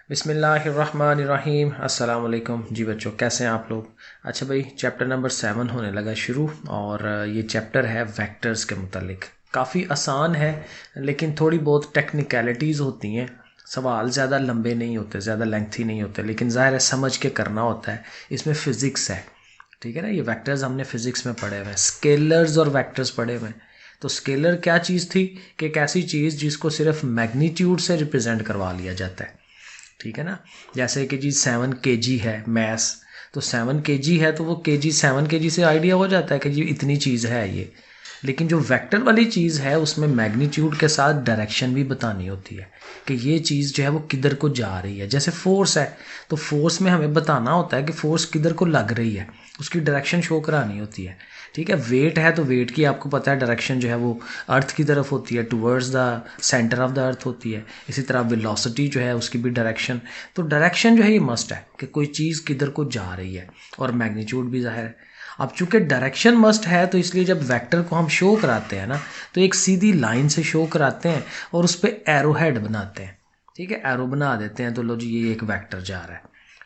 बिस्मिल्लाहिर्रहमानिर्रहीम। अस्सलाम वालेकुम जी बच्चों, कैसे हैं आप लोग। अच्छा भाई, चैप्टर नंबर 7 होने लगा शुरू और ये चैप्टर है वेक्टर्स के मुतालिक। काफ़ी आसान है लेकिन थोड़ी बहुत टेक्निकलिटीज़ होती हैं। सवाल ज़्यादा लंबे नहीं होते, ज़्यादा लेंथी नहीं होते, लेकिन ज़ाहिर है समझ के करना होता है। इसमें फ़िज़िक्स है, ठीक है ना। ये वेक्टर्स हमने फ़िज़िक्स में पढ़े हुए हैं, स्केलर्स और वेक्टर्स पढ़े हुए हैं। तो स्केलर क्या चीज़ थी कि एक ऐसी चीज़ जिसको सिर्फ मैग्नीट्यूड से रिप्रेजेंट करवा लिया जाता है, ठीक है ना। जैसे कि जी 7 kg है मैस, तो 7 kg है तो वो kg 7 kg से आइडिया हो जाता है कि जी इतनी चीज़ है ये। लेकिन जो वेक्टर वाली चीज़ है उसमें मैग्नीट्यूड के साथ डायरेक्शन भी बतानी होती है कि ये चीज़ जो है वो किधर को जा रही है। जैसे फोर्स है तो फोर्स में हमें बताना होता है कि फोर्स किधर को लग रही है, उसकी डायरेक्शन शो करानी होती है, ठीक है। वेट है तो वेट की आपको पता है डायरेक्शन जो है वो अर्थ की तरफ होती है, towards the centre of the earth होती है। इसी तरह वेलोसिटी जो है उसकी भी डायरेक्शन, तो डायरेक्शन जो है ये मस्ट है कि कोई चीज़ किधर को जा रही है, और मैग्नीट्यूड भी ज़ाहिर है। अब चूंकि डायरेक्शन मस्ट है तो इसलिए जब वेक्टर को हम शो कराते हैं ना तो एक सीधी लाइन से शो कराते हैं और उस पर एरो हेड बनाते हैं, ठीक है। एरो बना देते हैं तो लो जी ये एक वेक्टर जा रहा है,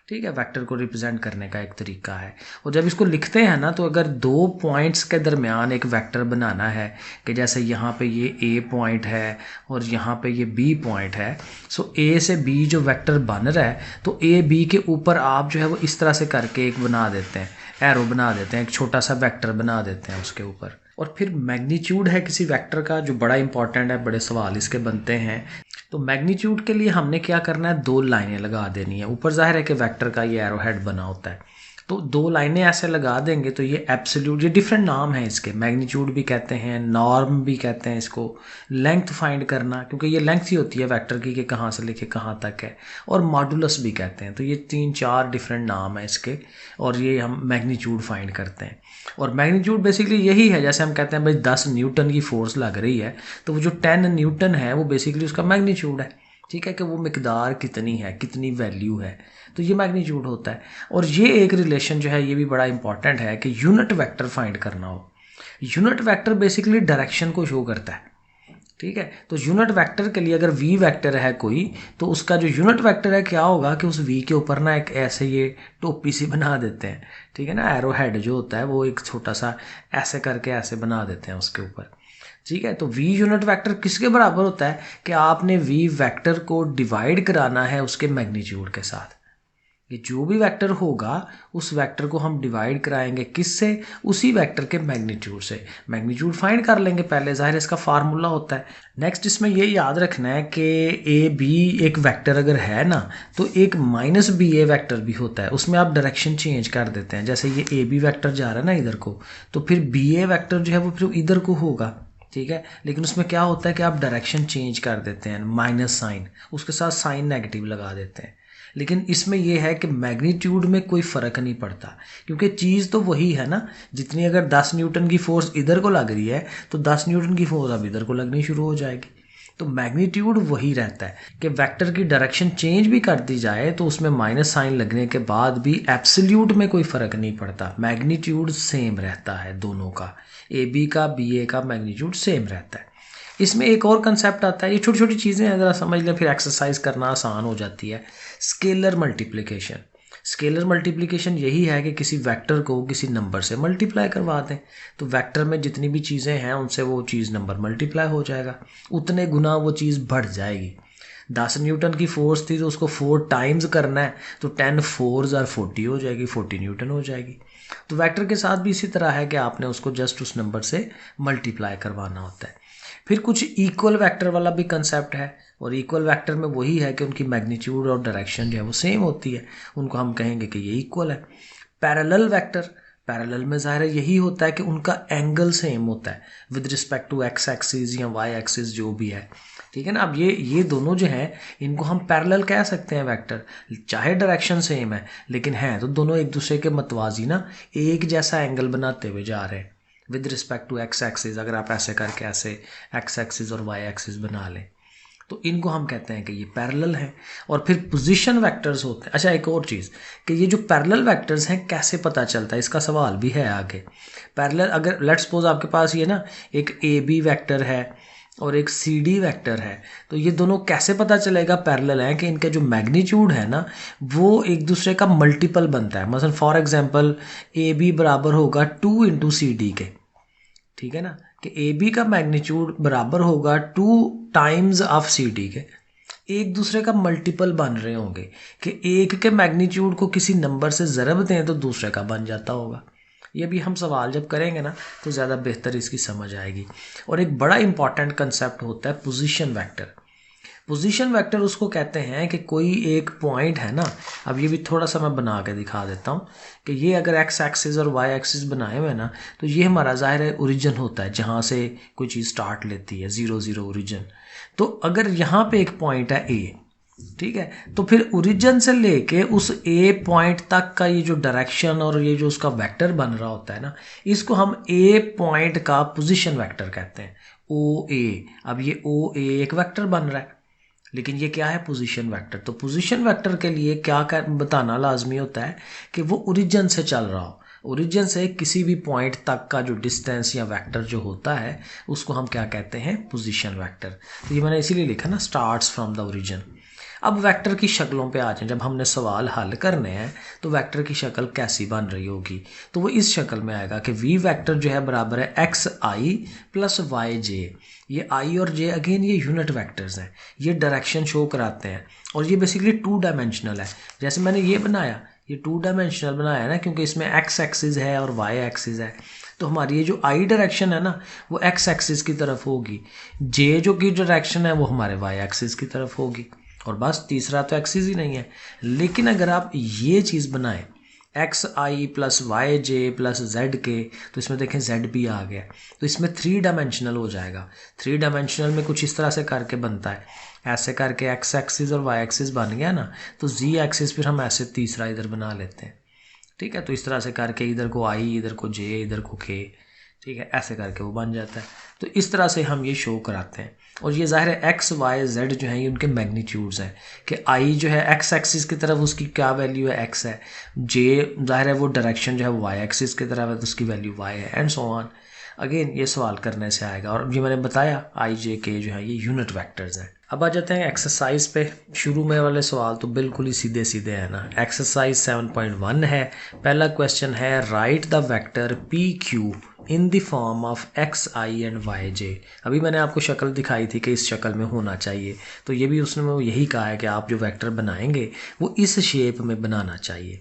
ठीक है। वेक्टर को रिप्रेजेंट करने का एक तरीका है। और जब इसको लिखते हैं ना तो अगर दो पॉइंट्स के दरमियान एक वेक्टर बनाना है कि जैसे यहाँ पे ये ए पॉइंट है और यहाँ पे ये बी पॉइंट है, सो ए से बी जो वेक्टर बन रहा है तो ए बी के ऊपर आप जो है वो इस तरह से करके एक बना देते हैं, एरो बना देते हैं, एक छोटा सा वेक्टर बना देते हैं उसके ऊपर। और फिर मैग्नीट्यूड है किसी वेक्टर का जो बड़ा इंपॉर्टेंट है, बड़े सवाल इसके बनते हैं। तो मैग्नीट्यूड के लिए हमने क्या करना है, दो लाइनें लगा देनी है। ऊपर जाहिर है कि वेक्टर का ये एरो हेड बना होता है, तो दो लाइनें ऐसे लगा देंगे तो ये एब्सोल्यूट, ये डिफरेंट नाम है इसके, मैग्नीट्यूड भी कहते हैं, नॉर्म भी कहते हैं इसको। लेंथ फाइंड करना, क्योंकि ये लेंथ ही होती है वेक्टर की कि कहाँ से लेके कहाँ तक है, और मॉडुलस भी कहते हैं। तो ये 3-4 डिफरेंट नाम है इसके, और ये हम मैग्नीट्यूड फाइंड करते हैं। और मैग्नीट्यूड बेसिकली यही है, जैसे हम कहते हैं भाई 10 न्यूटन की फोर्स लग रही है तो वो जो 10 न्यूटन है वो बेसिकली उसका मैग्नीट्यूड है, ठीक है, कि वो मिकदार कितनी है, कितनी वैल्यू है, तो ये मैग्नीट्यूड होता है। और ये एक रिलेशन जो है ये भी बड़ा इंपॉर्टेंट है कि यूनिट वेक्टर फाइंड करना हो। यूनिट वेक्टर बेसिकली डायरेक्शन को शो करता है, ठीक है। तो यूनिट वेक्टर के लिए अगर वी वेक्टर है कोई तो उसका जो यूनिट वेक्टर है क्या होगा कि उस वी के ऊपर ना एक ऐसे ये टोपी सी बना देते हैं, ठीक है ना। एरो हेड जो होता है वो एक छोटा सा ऐसे करके ऐसे बना देते हैं उसके ऊपर, ठीक है। तो वी यूनिट वेक्टर किसके बराबर होता है कि आपने वी वेक्टर को डिवाइड कराना है उसके मैग्नीट्यूड के साथ। ये जो भी वेक्टर होगा उस वेक्टर को हम डिवाइड कराएंगे किससे, उसी वेक्टर के मैग्नीट्यूड से। मैग्नीट्यूड फाइंड कर लेंगे पहले, जाहिर इसका फार्मूला होता है। नेक्स्ट इसमें ये याद रखना है कि ए बी एक वेक्टर अगर है ना तो एक माइनस बी ए वेक्टर भी होता है, उसमें आप डायरेक्शन चेंज कर देते हैं। जैसे ये ए बी वेक्टर जा रहा है ना इधर को, तो फिर बी ए वेक्टर जो है वो फिर इधर को होगा, ठीक है। लेकिन उसमें क्या होता है कि आप डायरेक्शन चेंज कर देते हैं, माइनस साइन, उसके साथ साइन नेगेटिव लगा देते हैं। लेकिन इसमें यह है कि मैग्नीट्यूड में कोई फ़र्क नहीं पड़ता, क्योंकि चीज़ तो वही है ना। जितनी अगर 10 न्यूटन की फोर्स इधर को लग रही है तो 10 न्यूटन की फोर्स अब इधर को लगनी शुरू हो जाएगी। तो मैग्नीट्यूड वही रहता है कि वेक्टर की डायरेक्शन चेंज भी कर दी जाए तो उसमें माइनस साइन लगने के बाद भी एब्सोल्यूट में कोई फ़र्क नहीं पड़ता, मैग्नीट्यूड सेम रहता है दोनों का। ए बी का बी ए का मैग्नीट्यूड सेम रहता है। इसमें एक और कंसेप्ट आता है, ये छोटी छोटी चीज़ें हैं, ज़रा समझ लें फिर एक्सरसाइज करना आसान हो जाती है। Scalar multiplication. स्केलर मल्टीप्लिकेशन यही है कि किसी वेक्टर को किसी नंबर से मल्टीप्लाई करवा दें, तो वेक्टर में जितनी भी चीज़ें हैं उनसे वो चीज़ नंबर मल्टीप्लाई हो जाएगा, उतने गुना वो चीज़ बढ़ जाएगी। 10 न्यूटन की फोर्स थी तो उसको 4 टाइम्स करना है तो 10 4s आर 40 हो जाएगी, 40 न्यूटन हो जाएगी। तो वेक्टर के साथ भी इसी तरह है कि आपने उसको जस्ट उस नंबर से मल्टीप्लाई करवाना होता है। फिर कुछ इक्वल वेक्टर वाला भी कंसेप्ट है, और इक्वल वेक्टर में वही है कि उनकी मैग्नीट्यूड और डायरेक्शन जो है वो सेम होती है, उनको हम कहेंगे कि ये इक्वल है। पैरेलल वेक्टर, पैरेलल में ज़ाहिर यही होता है कि उनका एंगल सेम होता है with respect to X axis या वाई एक्सिस जो भी है, ठीक है ना। अब ये दोनों जो हैं इनको हम पैरेलल कह सकते हैं वेक्टर, चाहे डायरेक्शन सेम है लेकिन हैं तो दोनों एक दूसरे के मतवाजी ना, एक जैसा एंगल बनाते हुए जा रहे हैं with respect to X axis. अगर आप ऐसे करके ऐसे एक्स एक्सिस और वाई एक्सिस बना लें तो इनको हम कहते हैं कि ये पैरेलल हैं। और फिर पोजीशन वेक्टर्स होते हैं। अच्छा, एक और चीज़ कि ये जो पैरेलल वेक्टर्स हैं कैसे पता चलता है, इसका सवाल भी है आगे। पैरेलल अगर लेट्स सपोज आपके पास ये ना एक ए बी वेक्टर है, और एक सी डी वैक्टर है, तो ये दोनों कैसे पता चलेगा पैरेलल हैं कि इनका जो मैग्नीट्यूड है ना वो एक दूसरे का मल्टीपल बनता है। मतलब फॉर एग्जांपल ए बी बराबर होगा 2 इंटू सी डी के, ठीक है ना, कि ए बी का मैग्नीट्यूड बराबर होगा 2 टाइम्स ऑफ सी डी के, एक दूसरे का मल्टीपल बन रहे होंगे कि एक के मैग्नीट्यूड को किसी नंबर से ज़रब दें तो दूसरे का बन जाता होगा। ये भी हम सवाल जब करेंगे ना तो ज़्यादा बेहतर इसकी समझ आएगी। और एक बड़ा इंपॉर्टेंट कंसेप्ट होता है पोजीशन वेक्टर। पोजीशन वेक्टर उसको कहते हैं कि कोई एक पॉइंट है ना, अब ये भी थोड़ा सा मैं बना के दिखा देता हूँ कि ये अगर एक्स एक्सिस और वाई एक्सिस बनाए हुए ना तो ये हमारा ज़ाहिर है ओरिजिन होता है जहाँ से कोई चीज़ स्टार्ट लेती है, 0 0 ओरिजिन। तो अगर यहाँ पे एक पॉइंट है ए, ठीक है, तो फिर ओरिजिन से लेके उस ए पॉइंट तक का ये जो डायरेक्शन और ये जो उसका वेक्टर बन रहा होता है ना, इसको हम ए पॉइंट का पोजीशन वेक्टर कहते हैं, ओ ए। अब ये ओ ए एक वेक्टर बन रहा है, लेकिन ये क्या है, पोजीशन वेक्टर। तो पोजीशन वेक्टर के लिए क्या बताना लाजमी होता है कि वो ओरिजिन से चल रहा हो, ओरिजिन से किसी भी पॉइंट तक का जो डिस्टेंस या वेक्टर जो होता है उसको हम क्या कहते हैं, पोजीशन वेक्टर। तो ये मैंने इसीलिए लिखा ना, स्टार्ट्स फ्रॉम द ओरिजिन। अब वेक्टर की शक्लों पे आ जाएं, जब हमने सवाल हल करने हैं तो वेक्टर की शक्ल कैसी बन रही होगी, तो वो इस शक्ल में आएगा कि वी वेक्टर जो है बराबर है एक्स आई प्लस वाई जे। ये आई और जे अगेन ये यूनिट वेक्टर्स हैं, ये डायरेक्शन शो कराते हैं और ये बेसिकली 2 डायमेंशनल है। जैसे मैंने ये बनाया, ये 2 डायमेंशनल बनाया ना क्योंकि इसमें एक्स एक्सिस है और वाई एक्सिस है, तो हमारी ये जो आई डायरेक्शन है ना वो एक्स एक्सिस की तरफ होगी, जे जो की डायरेक्शन है वो हमारे वाई एक्सिस की तरफ होगी, और बस तीसरा तो एक्सिस ही नहीं है। लेकिन अगर आप ये चीज़ बनाएं एक्स आई प्लस वाई जे प्लस जेड के, तो इसमें देखें जेड भी आ गया, तो इसमें 3 डायमेंशनल हो जाएगा। 3 डायमेंशनल में कुछ इस तरह से करके बनता है, ऐसे करके एक्स एक्सिस और वाई एक्सिस बन गया ना, तो जी एक्सिस फिर हम ऐसे तीसरा इधर बना लेते हैं, ठीक है। तो इस तरह से करके इधर को आई, इधर को जे, इधर को के, ठीक है, ऐसे करके वो बन जाता है। तो इस तरह से हम ये शो कराते हैं। और ये ज़ाहिर है एक्स वाई जेड जो है ये उनके मैग्नीट्यूड्स हैं कि आई जो है एक्स एक्सिस की तरफ उसकी क्या वैल्यू है, एक्स है, जे ज़ाहिर है वो डायरेक्शन जो है वाई एक्सिस की तरफ है तो उसकी वैल्यू वाई है, एंड सो ऑन। अगेन ये सवाल करने से आएगा। और ये मैंने बताया आई जे के जो है ये यूनिट वेक्टर्स हैं। अब आ जाते हैं एक्सरसाइज पे। शुरू में वाले सवाल तो बिल्कुल ही सीधे सीधे हैं ना। एक्सरसाइज 7.1 है। पहला क्वेश्चन है write the vector P Q in the form of X I and Y J. अभी मैंने आपको शक्ल दिखाई थी कि इस शक्ल में होना चाहिए, तो ये भी उसने में यही कहा है कि आप जो वेक्टर बनाएंगे वो इस शेप में बनाना चाहिए।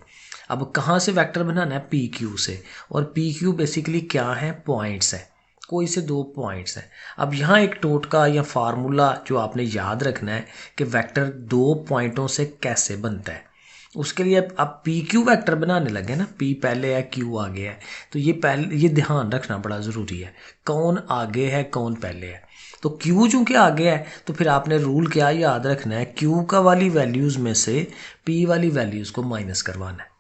अब कहाँ से वेक्टर बनाना है, पी क्यू से, और पी क्यू बेसिकली क्या है, पॉइंट्स है, कोई से 2 पॉइंट्स हैं। अब यहाँ एक टोटका या फार्मूला जो आपने याद रखना है कि वेक्टर 2 पॉइंटों से कैसे बनता है। उसके लिए अब पी क्यू वेक्टर बनाने लगे ना, पी पहले है क्यू आगे है, तो ये ध्यान रखना बड़ा ज़रूरी है, कौन आगे है कौन पहले है। तो क्यू चूँकि आगे है तो फिर आपने रूल क्या याद रखना है, क्यू का वाली वैल्यूज़ में से पी वाली वैल्यूज़ को माइनस करवाना है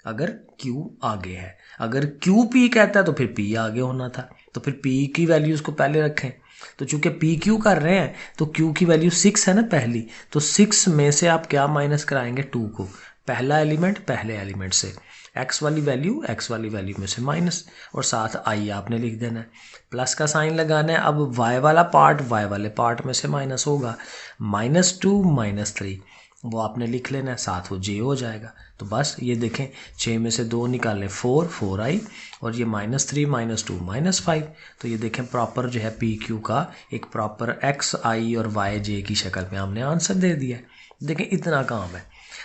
अगर Q आगे है। अगर Q P कहता है तो फिर P आगे होना था, तो फिर P की वैल्यूज़ को पहले रखें। तो चूंकि PQ कर रहे हैं तो Q की वैल्यू 6 है ना पहली, तो 6 में से आप क्या माइनस कराएंगे, 2 को, पहला एलिमेंट पहले एलिमेंट से, x वाली वैल्यू में से माइनस, और साथ i आपने लिख देना है, प्लस का साइन लगाना है। अब y वाला पार्ट y वाले पार्ट में से माइनस होगा, -2 -3 वो आपने लिख लेना है, साथ वो j हो जाएगा। तो बस ये देखें 6 में से 2 निकालें 4i, और ये -3 -2 -5, तो ये देखें प्रॉपर जो है पी क्यू का एक प्रॉपर एक्स आई और वाई जे की शक्ल में हमने आंसर दे दिया है। देखें इतना काम है।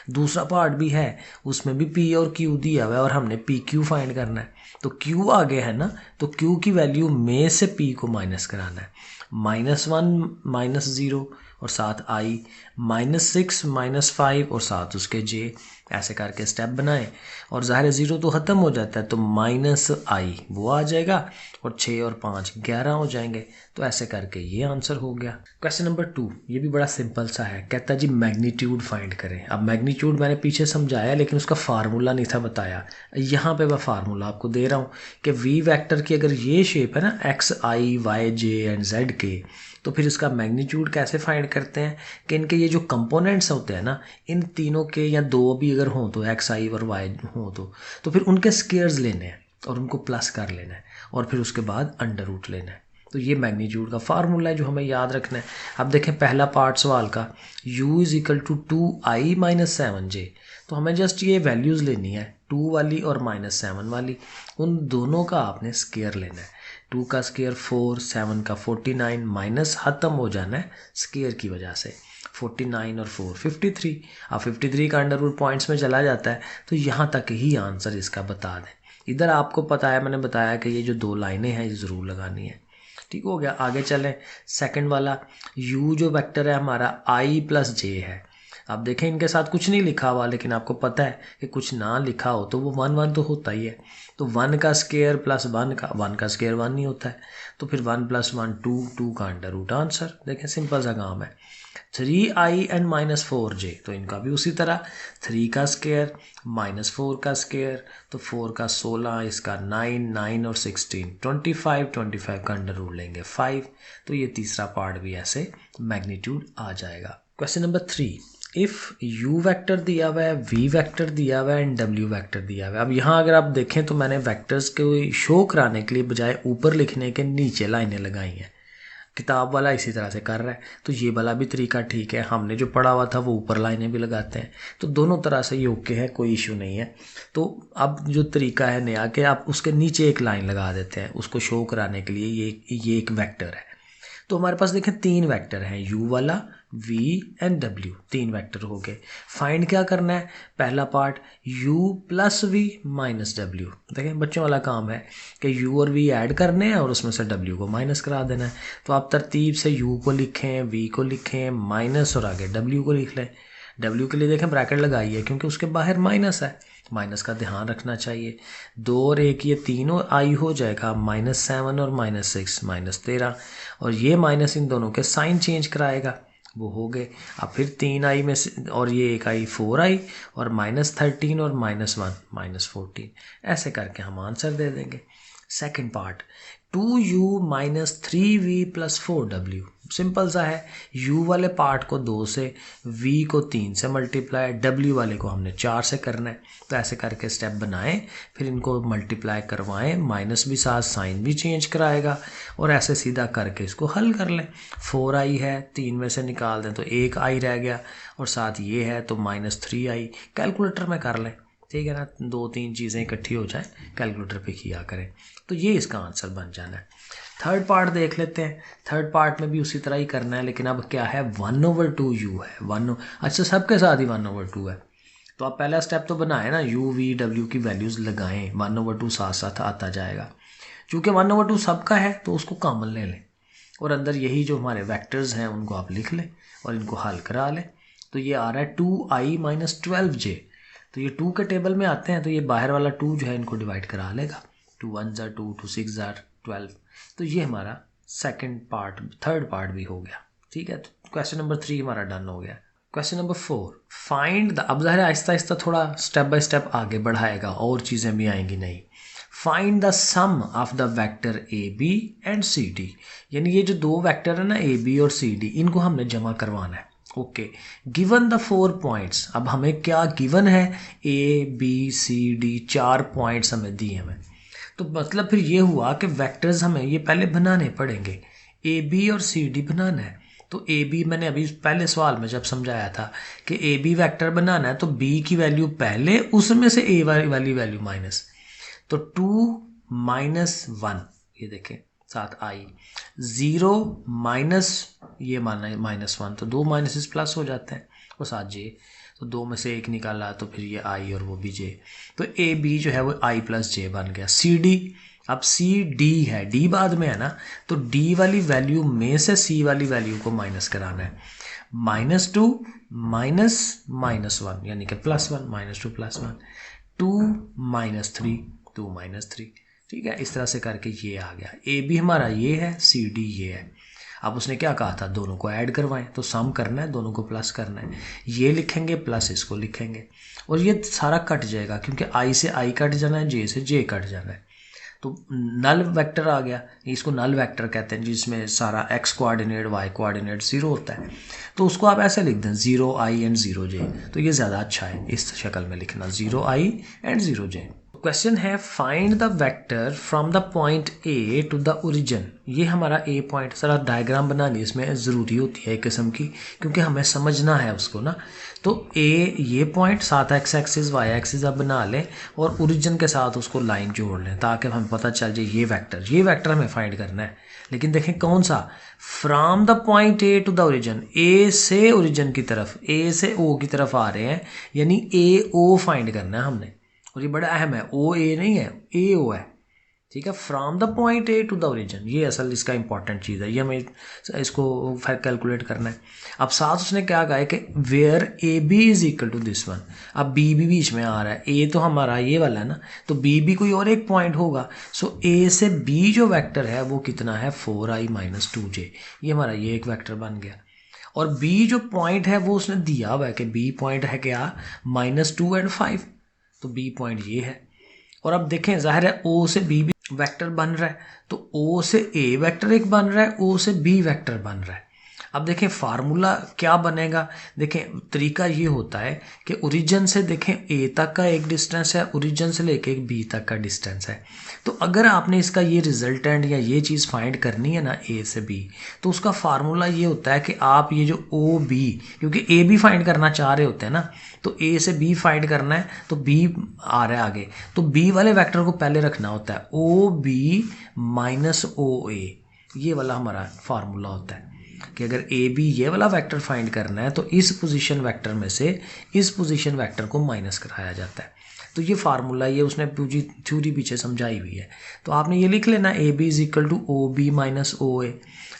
दूसरा पार्ट भी है, उसमें भी पी और क्यू दिया हुआ है और हमने पी क्यू फाइंड करना है। तो क्यू आगे है ना, तो क्यू की वैल्यू में से पी को माइनस कराना है, -1 -0 और साथ i, -6 -5 और साथ उसके j, ऐसे करके स्टेप बनाएं। और ज़ाहिर 0 तो ख़त्म हो जाता है तो -i वो आ जाएगा, और 6 और 5 11 हो जाएंगे। तो ऐसे करके ये आंसर हो गया। क्वेश्चन नंबर 2, ये भी बड़ा सिंपल सा है, कहता है जी मैग्नीट्यूड फाइंड करें। अब मैग्नीट्यूड मैंने पीछे समझाया लेकिन उसका फार्मूला नहीं था बताया, यहाँ पे मैं फार्मूला आपको दे रहा हूँ कि वी वेक्टर की अगर ये शेप है ना X I Y J and Z के, तो फिर इसका मैग्नीट्यूड कैसे फाइंड करते हैं कि इनके ये जो कंपोनेंट्स होते हैं ना, इन तीनों के या 2 भी अगर हों तो एक्स आई और वाई हों तो फिर उनके स्क्वायर्स लेने हैं और उनको प्लस कर लेना है, और फिर उसके बाद अंडर रूट लेना है। तो ये मैग्नीट्यूड का फार्मूला है जो हमें याद रखना है। अब देखें पहला पार्ट सवाल का, u is equal to 2i minus 7j, तो हमें जस्ट ये वैल्यूज़ लेनी है 2 वाली और -7 वाली, उन दोनों का आपने स्केयर लेना है। 2 का स्केयर 4, 7 का 49, माइनस ख़त्म हो जाना है स्केयर की वजह से। 49 और 4 53। अब 53 का अंडर रूट पॉइंट्स में चला जाता है, तो यहाँ तक ही आंसर इसका बता दें। इधर आपको पता है, मैंने बताया कि ये जो 2 लाइनें हैं ये ज़रूर लगानी है। ठीक हो गया, आगे चलें। सेकंड वाला, u जो वेक्टर है हमारा i प्लस j है। अब देखें इनके साथ कुछ नहीं लिखा हुआ, लेकिन आपको पता है कि कुछ ना लिखा हो तो वो 1 1 तो होता ही है। तो 1 का स्केयर प्लस 1 का स्केयर 1 नहीं होता है, तो फिर 1 + 1 2, 2 का अंडर रूट आंसर। देखें सिंपल सा काम है। 3i एंड -4j, तो इनका भी उसी तरह 3 का स्केयर -4 का स्केयर, तो 4 का 16, इसका 9, 9 और 16 25, 25 का अंडर रूट लेंगे 5। तो ये तीसरा पार्ट भी ऐसे मैग्नीट्यूड आ जाएगा। Question number 3, if u vector दिया हुआ है, v वेक्टर दिया हुआ है एंड w वेक्टर दिया हुआ है। अब यहाँ अगर आप देखें तो मैंने वेक्टर्स को शो कराने के लिए बजाय ऊपर लिखने के नीचे लाइनें लगाई हैं। किताब वाला इसी तरह से कर रहा है, तो ये वाला भी तरीका ठीक है। हमने जो पढ़ा हुआ था वो ऊपर लाइनें भी लगाते हैं, तो दोनों तरह से ये ओके है, कोई इशू नहीं है। तो अब जो तरीका है नया कि आप उसके नीचे एक लाइन लगा देते हैं उसको शो कराने के लिए, ये एक वेक्टर है। तो हमारे पास देखें 3 वेक्टर हैं, u वाला, v एंड w, 3 वेक्टर हो गए। फाइंड क्या करना है, पहला part u plus v minus w। देखें बच्चों वाला काम है कि u और v ऐड करने हैं और उसमें से w को माइनस करा देना है। तो आप तरतीब से u को लिखें, v को लिखें, माइनस और आगे w को लिख लें। w के लिए देखें ब्रैकेट लगाई है क्योंकि उसके बाहर माइनस है, माइनस का ध्यान रखना चाहिए। 2 और 1 ये तीनों आई हो जाएगा, -7 और -6 -13, और ये माइनस इन दोनों के साइन चेंज कराएगा, वो हो गए। अब फिर 3 आई में से और ये एक आई 4 आई और -13 और -1 -14, ऐसे करके हम आंसर दे देंगे। Second part, 2u - 3v + 4w, simple सा है। u वाले पार्ट को 2 से, v को 3 से मल्टीप्लाई, w वाले को हमने 4 से करना है। तो ऐसे करके स्टेप बनाएं, फिर इनको मल्टीप्लाई करवाएं, माइनस भी साथ साइन भी चेंज कराएगा, और ऐसे सीधा करके इसको हल कर लें। 4i है, 3 में से निकाल दें तो 1i रह गया, और साथ ये है तो -3i। कैलकुलेटर में कर लें, ठीक है ना, 2-3 चीज़ें इकट्ठी हो जाए कैलकुलेटर पे किया करें, तो ये इसका आंसर बन जाना है। थर्ड पार्ट देख लेते हैं। थर्ड पार्ट में भी उसी तरह ही करना है, लेकिन अब क्या है, 1/2u है। अच्छा सबके साथ ही 1/2 है, तो आप पहला स्टेप तो बनाए ना, u v w की वैल्यूज़ लगाएं, 1/2 साथ साथ आता जाएगा। चूँकि 1/2 सबका है तो उसको कॉमन ले लें, और अंदर यही जो हमारे वेक्टर्स हैं उनको आप लिख लें और इनको हल करा लें। तो ये आ रहा है 2i - 12j, तो ये 2 के टेबल में आते हैं, तो ये बाहर वाला 2 जो है इनको डिवाइड करा लेगा। 2 1 ज़ा 2, 2 6 ज़ा 12, तो ये हमारा सेकंड पार्ट, थर्ड पार्ट भी हो गया। ठीक है, तो क्वेश्चन नंबर 3 हमारा डन हो गया। क्वेश्चन नंबर 4, फाइंड द, अब ज़ाहिर आहिस्ता आहिस्ता थोड़ा स्टेप बाय स्टेप आगे बढ़ाएगा, और चीज़ें भी आएंगी नहीं। Find the sum of the vector A B and C D, यानी ये जो 2 वेक्टर है ना ए बी और सी डी, इनको हमने जमा करवाना है। ओके, गिवन द 4 पॉइंट्स, अब हमें क्या गिवन है, A B C D, 4 points हमें दिए हमें। तो मतलब फिर ये हुआ कि वेक्टर्स हमें ये पहले बनाने पड़ेंगे, ए बी और सी डी बनाना है। तो ए बी मैंने अभी पहले सवाल में जब समझाया था कि ए बी वैक्टर बनाना है, तो बी की वैल्यू पहले, उसमें से ए वाली वैल्यू माइनस, तो 2 - 1, ये देखें साथ आई, 0 माइनस ये -1, तो 2 माइनस प्लस हो जाते हैं, और साथ जे, तो 2 में से 1 निकाला तो फिर ये आई और वो भी जे, तो ए बी जो है वो i + j बन गया। सी डी, अब सी डी है, डी बाद में है ना, तो डी वाली वैल्यू में से सी वाली वैल्यू को माइनस कराना है। -2 -1 यानी कि +1, -2 +1, 2 - 3 2 - 3, ठीक है, इस तरह से करके ये आ गया। ए बी हमारा ये है, सी डी ये है। अब उसने क्या कहा था, दोनों को ऐड करवाएं, तो सम करना है, दोनों को प्लस करना है, ये लिखेंगे प्लस इसको लिखेंगे, और ये सारा कट जाएगा क्योंकि आई से आई कट जाना है, जे से जे कट जाना है, तो नल वेक्टर आ गया। इसको नल वेक्टर कहते हैं जिसमें सारा एक्स कोऑर्डिनेट वाई कोऑर्डिनेट 0 होता है, तो उसको आप ऐसे लिख दें 0i एंड 0j, तो ये ज़्यादा अच्छा है इस शक्ल में लिखना, 0i एंड 0j। क्वेश्चन है find the vector from the point A to the origin. ये हमारा ए पॉइंट, सारा डायग्राम बनानी इसमें ज़रूरी होती है एक किस्म की, क्योंकि हमें समझना है उसको ना। तो ए ये पॉइंट साथ एक्स एक्सिस वाई एक्सिस आप बना लें और ओरिजिन के साथ उसको लाइन जोड़ लें ताकि हमें पता चल जाए ये वेक्टर हमें फाइंड करना है। लेकिन देखें कौन सा, from the point A to the origin, A से ओरिजिन की तरफ, ए से ओ की तरफ आ रहे हैं, यानी ए ओ फाइंड करना है हमने। और ये बड़ा अहम है, ओ ए नहीं है, ए ओ है, ठीक है। From the point A to the origin, ये असल इसका इंपॉर्टेंट चीज़ है, ये हमें इसको फिर कैलकुलेट करना है। अब साथ उसने क्या कहा है कि where A B is equal to this one. अब बी भी बीच में आ रहा है, ए तो हमारा ये वाला है ना, तो बी भी कोई और एक पॉइंट होगा। सो ए से बी जो वेक्टर है वो कितना है, 4i - 2j। ये हमारा ये एक वेक्टर बन गया। और बी जो पॉइंट है वो उसने दिया हुआ है कि बी पॉइंट है क्या, -2 और 5, तो बी पॉइंट ये है। और अब देखें जाहिर है ओ से बी भी वेक्टर बन रहा है, तो ओ से ए वेक्टर एक बन रहा है, ओ से बी वेक्टर बन रहा है। अब देखें फार्मूला क्या बनेगा, देखें तरीका ये होता है कि ओरिजिन से देखें ए तक का एक डिस्टेंस है, ओरिजिन से लेके बी तक का डिस्टेंस है। तो अगर आपने इसका ये रिजल्टेंट या ये चीज़ फाइंड करनी है ना ए से बी, तो उसका फार्मूला ये होता है कि आप ये जो ओ बी, क्योंकि ए बी फाइंड करना चाह रहे होते हैं ना, तो ए से बी फाइंड करना है, तो बी आ रहा है आगे, तो बी वाले वेक्टर को पहले रखना होता है, ओ बी - ओ ए, ये वाला हमारा फार्मूला होता है कि अगर ए बी ये वाला वेक्टर फाइंड करना है तो इस पोजीशन वेक्टर में से इस पोजीशन वेक्टर को माइनस कराया जाता है। तो ये फार्मूला, ये उसने पूरी थ्योरी पीछे समझाई हुई है, तो आपने ये लिख लेना A B is equal to O B - O A.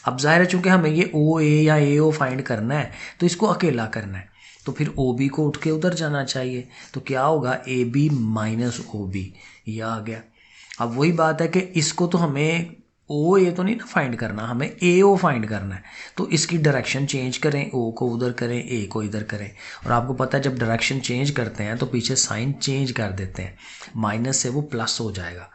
अब जाहिर है चूँकि हमें ये ओ ए या ए ओ फाइंड करना है तो इसको अकेला करना है, तो फिर ओ बी को उठ के उधर जाना चाहिए, तो क्या होगा, ए बी - ओ बी, ये आ गया। अब वही बात है कि इसको तो हमें ओ ए तो नहीं ना फाइंड करना, हमें ए ओ फाइंड करना है, तो इसकी डायरेक्शन चेंज करें, ओ को उधर करें, ए को इधर करें। और आपको पता है जब डायरेक्शन चेंज करते हैं तो पीछे साइन चेंज कर देते हैं, माइनस से वो प्लस हो जाएगा।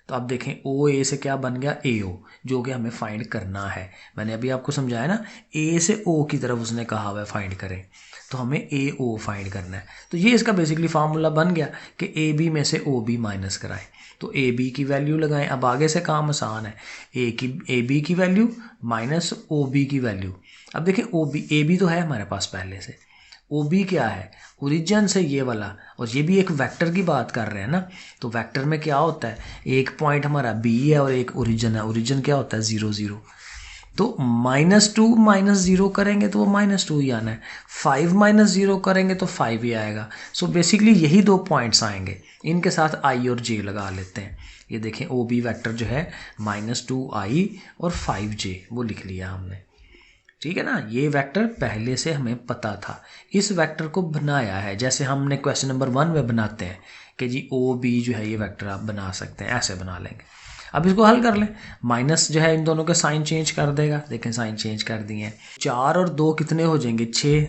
तो आप देखें ओ ए से क्या बन गया, ए ओ, जो कि हमें फाइंड करना है। मैंने अभी आपको समझाया ना, ए से ओ की तरफ उसने कहा हुआ है फाइंड करें, तो हमें ए ओ फाइंड करना है। तो ये इसका बेसिकली फार्मूला बन गया कि ए बी में से ओ बी माइनस कराएं, तो ए बी की वैल्यू लगाएं। अब आगे से काम आसान है, ए बी की वैल्यू माइनस ओ बी की वैल्यू। अब देखें ए बी तो है हमारे पास पहले से, ओ बी क्या है, ओरिजिन से ये वाला, और ये भी एक वेक्टर की बात कर रहे हैं ना, तो वेक्टर में क्या होता है, एक पॉइंट हमारा बी है और एक ओरिजिन है, ओरिजिन क्या होता है 0 0, तो -2 - 0 करेंगे तो वो -2 ही आना है, 5 - 0 करेंगे तो 5 ही आएगा। सो बेसिकली यही दो पॉइंट्स आएंगे, इनके साथ आई और जे लगा लेते हैं। ये देखें ओ बी वैक्टर जो है -2i और 5j, वो लिख लिया हमने, ठीक है ना। ये वेक्टर पहले से हमें पता था, इस वेक्टर को बनाया है, जैसे हमने क्वेश्चन नंबर 1 में बनाते हैं कि जी ओ बी जो है ये वेक्टर आप बना सकते हैं, ऐसे बना लेंगे। अब इसको हल कर लें, माइनस जो है इन दोनों के साइन चेंज कर देगा, देखें साइन चेंज कर दिए हैं, 4 और 2 कितने हो जाएंगे,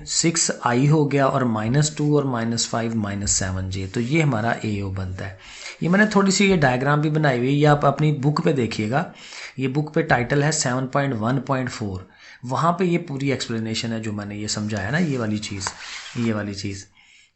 6i हो गया, और -2 और -5 -7j, तो ये हमारा ए ओ बनता है। ये मैंने थोड़ी सी ये डायग्राम भी बनाई हुई है, ये आप अपनी बुक पे देखिएगा, ये बुक पे टाइटल है 7.1.4, वहाँ पे ये पूरी एक्सप्लेनेशन है जो मैंने ये समझाया ना, ये वाली चीज़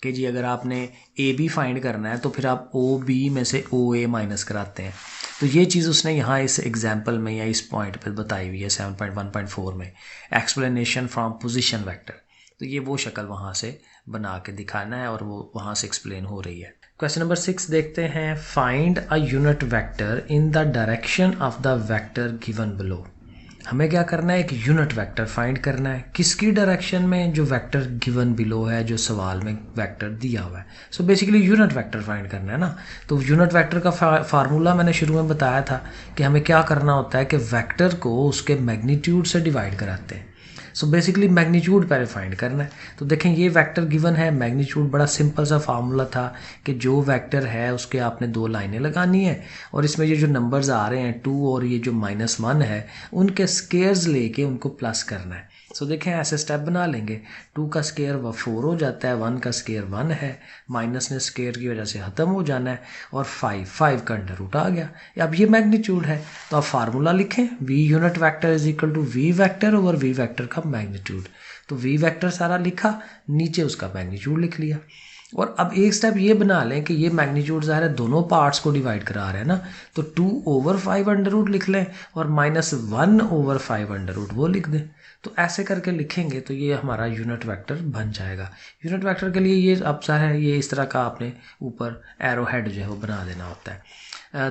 कि जी अगर आपने ए बी फाइंड करना है तो फिर आप ओ बी में से ओ ए माइनस कराते हैं। तो ये चीज़ उसने यहाँ इस एग्जाम्पल में या इस पॉइंट पर बताई हुई है 7.1.4 में, एक्सप्लेनेशन फ्रॉम पोजीशन वेक्टर। तो ये वो शक्ल वहाँ से बना के दिखाना है और वो वहाँ से एक्सप्लेन हो रही है। क्वेश्चन नंबर 6 देखते हैं, find a unit vector in the direction of the vector given below. हमें क्या करना है, एक यूनिट वेक्टर फाइंड करना है, किसकी डायरेक्शन में, जो वेक्टर गिवन बिलो है, जो सवाल में वेक्टर दिया हुआ है। So basically unit vector find करना है ना। तो यूनिट वेक्टर का फार्मूला मैंने शुरू में बताया था कि हमें क्या करना होता है कि वेक्टर को उसके मैग्नीट्यूड से डिवाइड कराते हैं। सो बेसिकली मैग्नीट्यूड पहले फाइंड करना है। तो देखें ये वेक्टर गिवन है, मैग्नीट्यूड बड़ा सिंपल सा फार्मूला था कि जो वेक्टर है उसके आपने 2 लाइनें लगानी है, और इसमें ये जो नंबर्स आ रहे हैं 2 और ये जो -1 है, उनके स्केयर्स लेके उनको प्लस करना है। सो देखें ऐसे स्टेप बना लेंगे, 2 का स्केयर 4 हो जाता है, 1 का स्केयर 1 है, माइनस ने स्केयर की वजह से ख़त्म हो जाना है, और 5 का अंडर रूट आ गया। अब ये मैग्नीट्यूड है, तो आप फार्मूला लिखें, V unit vector is equal to V vector over V vector का मैग्नीट्यूड। तो वी वेक्टर सारा लिखा, नीचे उसका मैग्नीट्यूड लिख लिया। और अब एक स्टेप ये बना लें कि ये मैग्नीट्यूड ज़ाहिर है दोनों पार्ट्स को डिवाइड करा रहे हैं ना, तो 2/5 लिख लें और -1/5 वो लिख दें। तो ऐसे करके लिखेंगे तो ये हमारा यूनिट वेक्टर बन जाएगा। यूनिट वेक्टर के लिए ये अब ज़ाहिर है ये इस तरह का आपने ऊपर एरो हेड जो है वो बना देना होता है।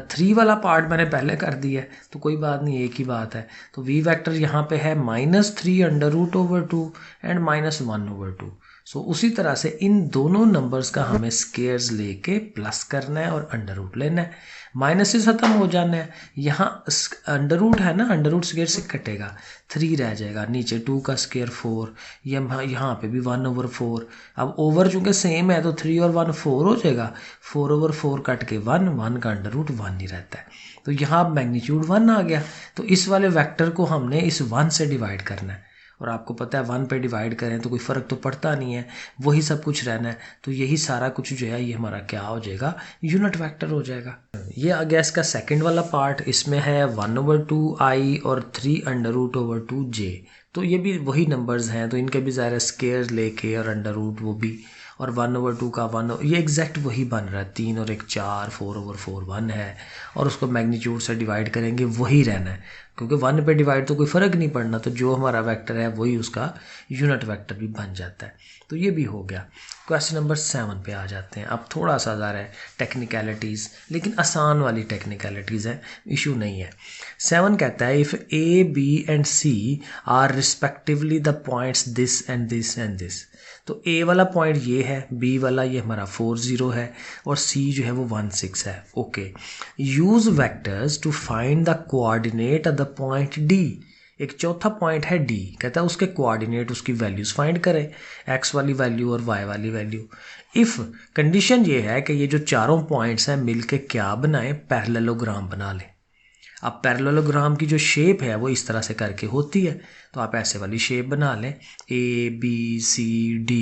3 वाला पार्ट मैंने पहले कर दिया है तो कोई बात नहीं, एक ही बात है। तो वी वेक्टर यहाँ पे है -3√2 एंड -1/2। सो उसी तरह से इन दोनों नंबर्स का हमें स्केयर्स लेके प्लस करना है और अंडर रूट लेना है। माइनस से ख़त्म हो जाना है, यहाँ अंडर रूट है ना, अंडर रूट स्केयर से कटेगा, 3 रह जाएगा, नीचे 2 का स्केयर 4, यहाँ पे भी 1/4। अब ओवर चूँकि सेम है तो 3 और 1 4 हो जाएगा, 4/4 कट के 1 का अंडर रूट 1 ही रहता है। तो यहाँ अब मैग्नीट्यूड 1 आ गया। तो इस वाले वेक्टर को हमने इस 1 से डिवाइड करना है, और आपको पता है 1 पे डिवाइड करें तो कोई फ़र्क तो पड़ता नहीं है, वही सब कुछ रहना है। तो यही सारा कुछ जो है ये हमारा क्या हो जाएगा, यूनिट वेक्टर हो जाएगा। ये आ गया इसका सेकंड वाला पार्ट। इसमें है 1/2i और 3√2j। तो ये भी वही नंबर्स हैं, तो इनके भी ज़ाहिर स्केयर लेके और अंडर रूट वो भी, और 1/2 का 1, ये एग्जैक्ट वही बन रहा है। 3 और 1 4, 4/4 1 है, और उसको मैग्नीट्यूड से डिवाइड करेंगे वही रहना है, क्योंकि 1 पे डिवाइड तो कोई फ़र्क नहीं पड़ना। तो जो हमारा वेक्टर है वही उसका यूनिट वेक्टर भी बन जाता है। तो ये भी हो गया। क्वेश्चन नंबर 7 पे आ जाते हैं। अब थोड़ा सा ज़्यादा है टेक्निकलिटीज़, लेकिन आसान वाली टेक्निकलिटीज़ हैं, इशू नहीं है। 7 कहता है if A, B and C are respectively the points this and this and this. तो A वाला पॉइंट ये है, B वाला ये हमारा 4 0 है, और C जो है वो 1 6 है। Okay, use vectors to find the coordinate at the point D। एक चौथा पॉइंट है D, कहता है उसके कोऑर्डिनेट, उसकी वैल्यूज़ फाइंड करें, x वाली वैल्यू और y वाली वैल्यू। इफ़ कंडीशन ये है कि ये जो चारों पॉइंट्स हैं मिलके क्या बनाएं, पैरेललोग्राम बना लें। अब पैरेललोग्राम की जो शेप है वो इस तरह से करके होती है, तो आप ऐसे वाली शेप बना लें, ABCD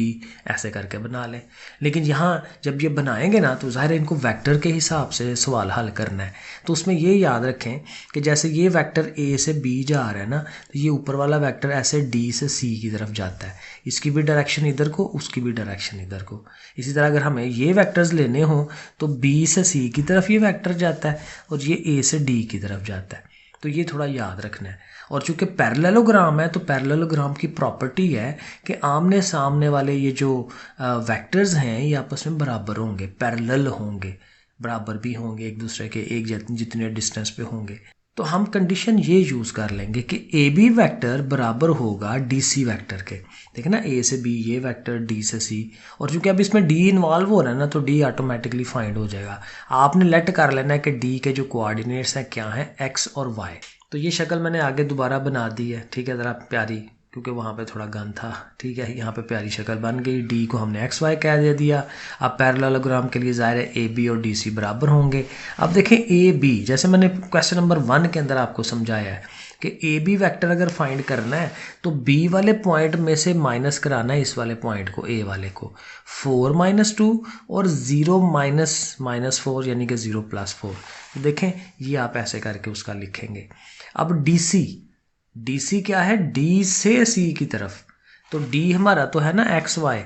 ऐसे करके बना लें। लेकिन यहाँ जब ये बनाएंगे ना तो ज़ाहिर है इनको वेक्टर के हिसाब से सवाल हल करना है। तो उसमें ये याद रखें कि जैसे ये वेक्टर A से B जा रहा है ना, तो ये ऊपर वाला वेक्टर ऐसे D से C की तरफ जाता है, इसकी भी डायरेक्शन इधर को, उसकी भी डायरेक्शन इधर को। इसी तरह अगर हमें ये वेक्टर्स लेने हों तो B से C की तरफ ये वेक्टर जाता है और ये A से D की तरफ जाता है। तो ये थोड़ा याद रखना है। और चूंकि पैरेललोग्राम है तो पैरेललोग्राम की प्रॉपर्टी है कि आमने सामने वाले ये जो वेक्टर्स हैं ये आपस में बराबर होंगे, पैरेलल होंगे, बराबर भी होंगे एक दूसरे के, एक जितने डिस्टेंस पे होंगे। तो हम कंडीशन ये यूज़ कर लेंगे कि ए बी वैक्टर बराबर होगा डी सी वैक्टर के। देखें ना, ए से बी ये वैक्टर, डी से सी, और चूंकि अब इसमें डी इन्वॉल्व हो रहा है ना तो डी ऑटोमेटिकली फाइंड हो जाएगा। आपने लेट कर लेना है कि डी के जो कोऑर्डिनेट्स हैं क्या हैं, एक्स और वाई। तो ये शक्ल मैंने आगे दोबारा बना दी है, ठीक है, ज़रा प्यारी, क्योंकि वहाँ पे थोड़ा गन था, ठीक है। यहाँ पे प्यारी शक्ल बन गई, डी को हमने एक्स वाई कह दे दिया। अब पैरेललोग्राम के लिए ज़ाहिर है ए बी और डी सी बराबर होंगे। अब देखें ए बी, जैसे मैंने क्वेश्चन नंबर 1 के अंदर आपको समझाया है कि ए बी वैक्टर अगर फाइंड करना है तो बी वाले पॉइंट में से माइनस कराना है इस वाले पॉइंट को, ए वाले को, 4 - 2 और 0 - 4 यानी कि 0 + 4। तो देखें ये आप ऐसे करके उसका लिखेंगे। अब डी सी क्या है, डी से सी की तरफ, तो डी हमारा तो है ना एक्स वाई,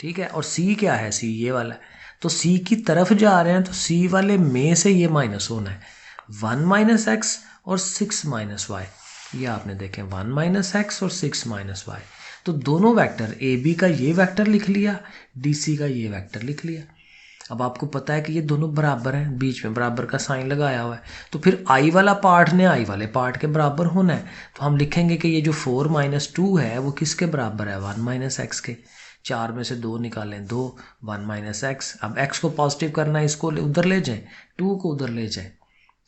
ठीक है, और सी क्या है, सी ये वाला है, तो सी की तरफ जा रहे हैं तो सी वाले में से ये माइनस होना है, 1 - x और 6 - y। ये आपने देखें 1 - x और 6 - y। तो दोनों वेक्टर ए बी का ये वेक्टर लिख लिया, डी सी का ये वेक्टर लिख लिया। अब आपको पता है कि ये दोनों बराबर हैं, बीच में बराबर का साइन लगाया हुआ है, तो फिर आई वाला पार्ट ने आई वाले पार्ट के बराबर होना है। तो हम लिखेंगे कि ये जो 4 - 2 है वो किसके बराबर है, 1 - x के। 4 में से 2 निकालें, 2, 1 - x। अब x को पॉजिटिव करना है, इसको उधर ले जाएं, 2 को उधर ले जाएं,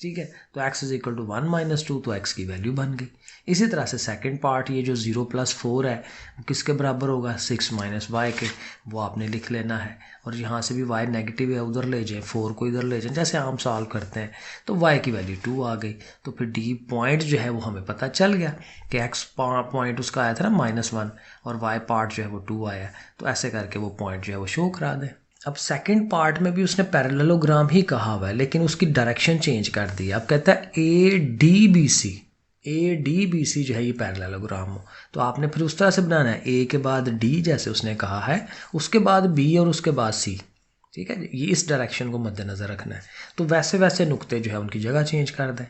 ठीक है। तो x = 1 - 2, तो x की वैल्यू बन गई। इसी तरह से सेकंड पार्ट ये जो 0 + 4 है वो किसके बराबर होगा, 6 - y के, वो आपने लिख लेना है। और यहाँ से भी y नेगेटिव है, उधर ले जाएं, 4 को इधर ले जाएं, जैसे हम सॉल्व करते हैं। तो y की वैल्यू 2 आ गई। तो फिर d पॉइंट जो है वो हमें पता चल गया कि x पॉइंट उसका आया था ना -1 और y पार्ट जो है वो 2 आया। तो ऐसे करके वो पॉइंट जो है वो शो करा दें। अब सेकंड पार्ट में भी उसने पैरेललोग्राम ही कहा हुआ है, लेकिन उसकी डायरेक्शन चेंज कर दी। अब कहता है ADBC, ADBC जो है ये पैरेललोग्राम हो, तो आपने फिर उस तरह से बनाना है, A के बाद D जैसे उसने कहा है, उसके बाद B और उसके बाद C, ठीक है। ये इस डायरेक्शन को मद्देनज़र रखना है। तो वैसे वैसे नुक्ते जो है उनकी जगह चेंज कर दें,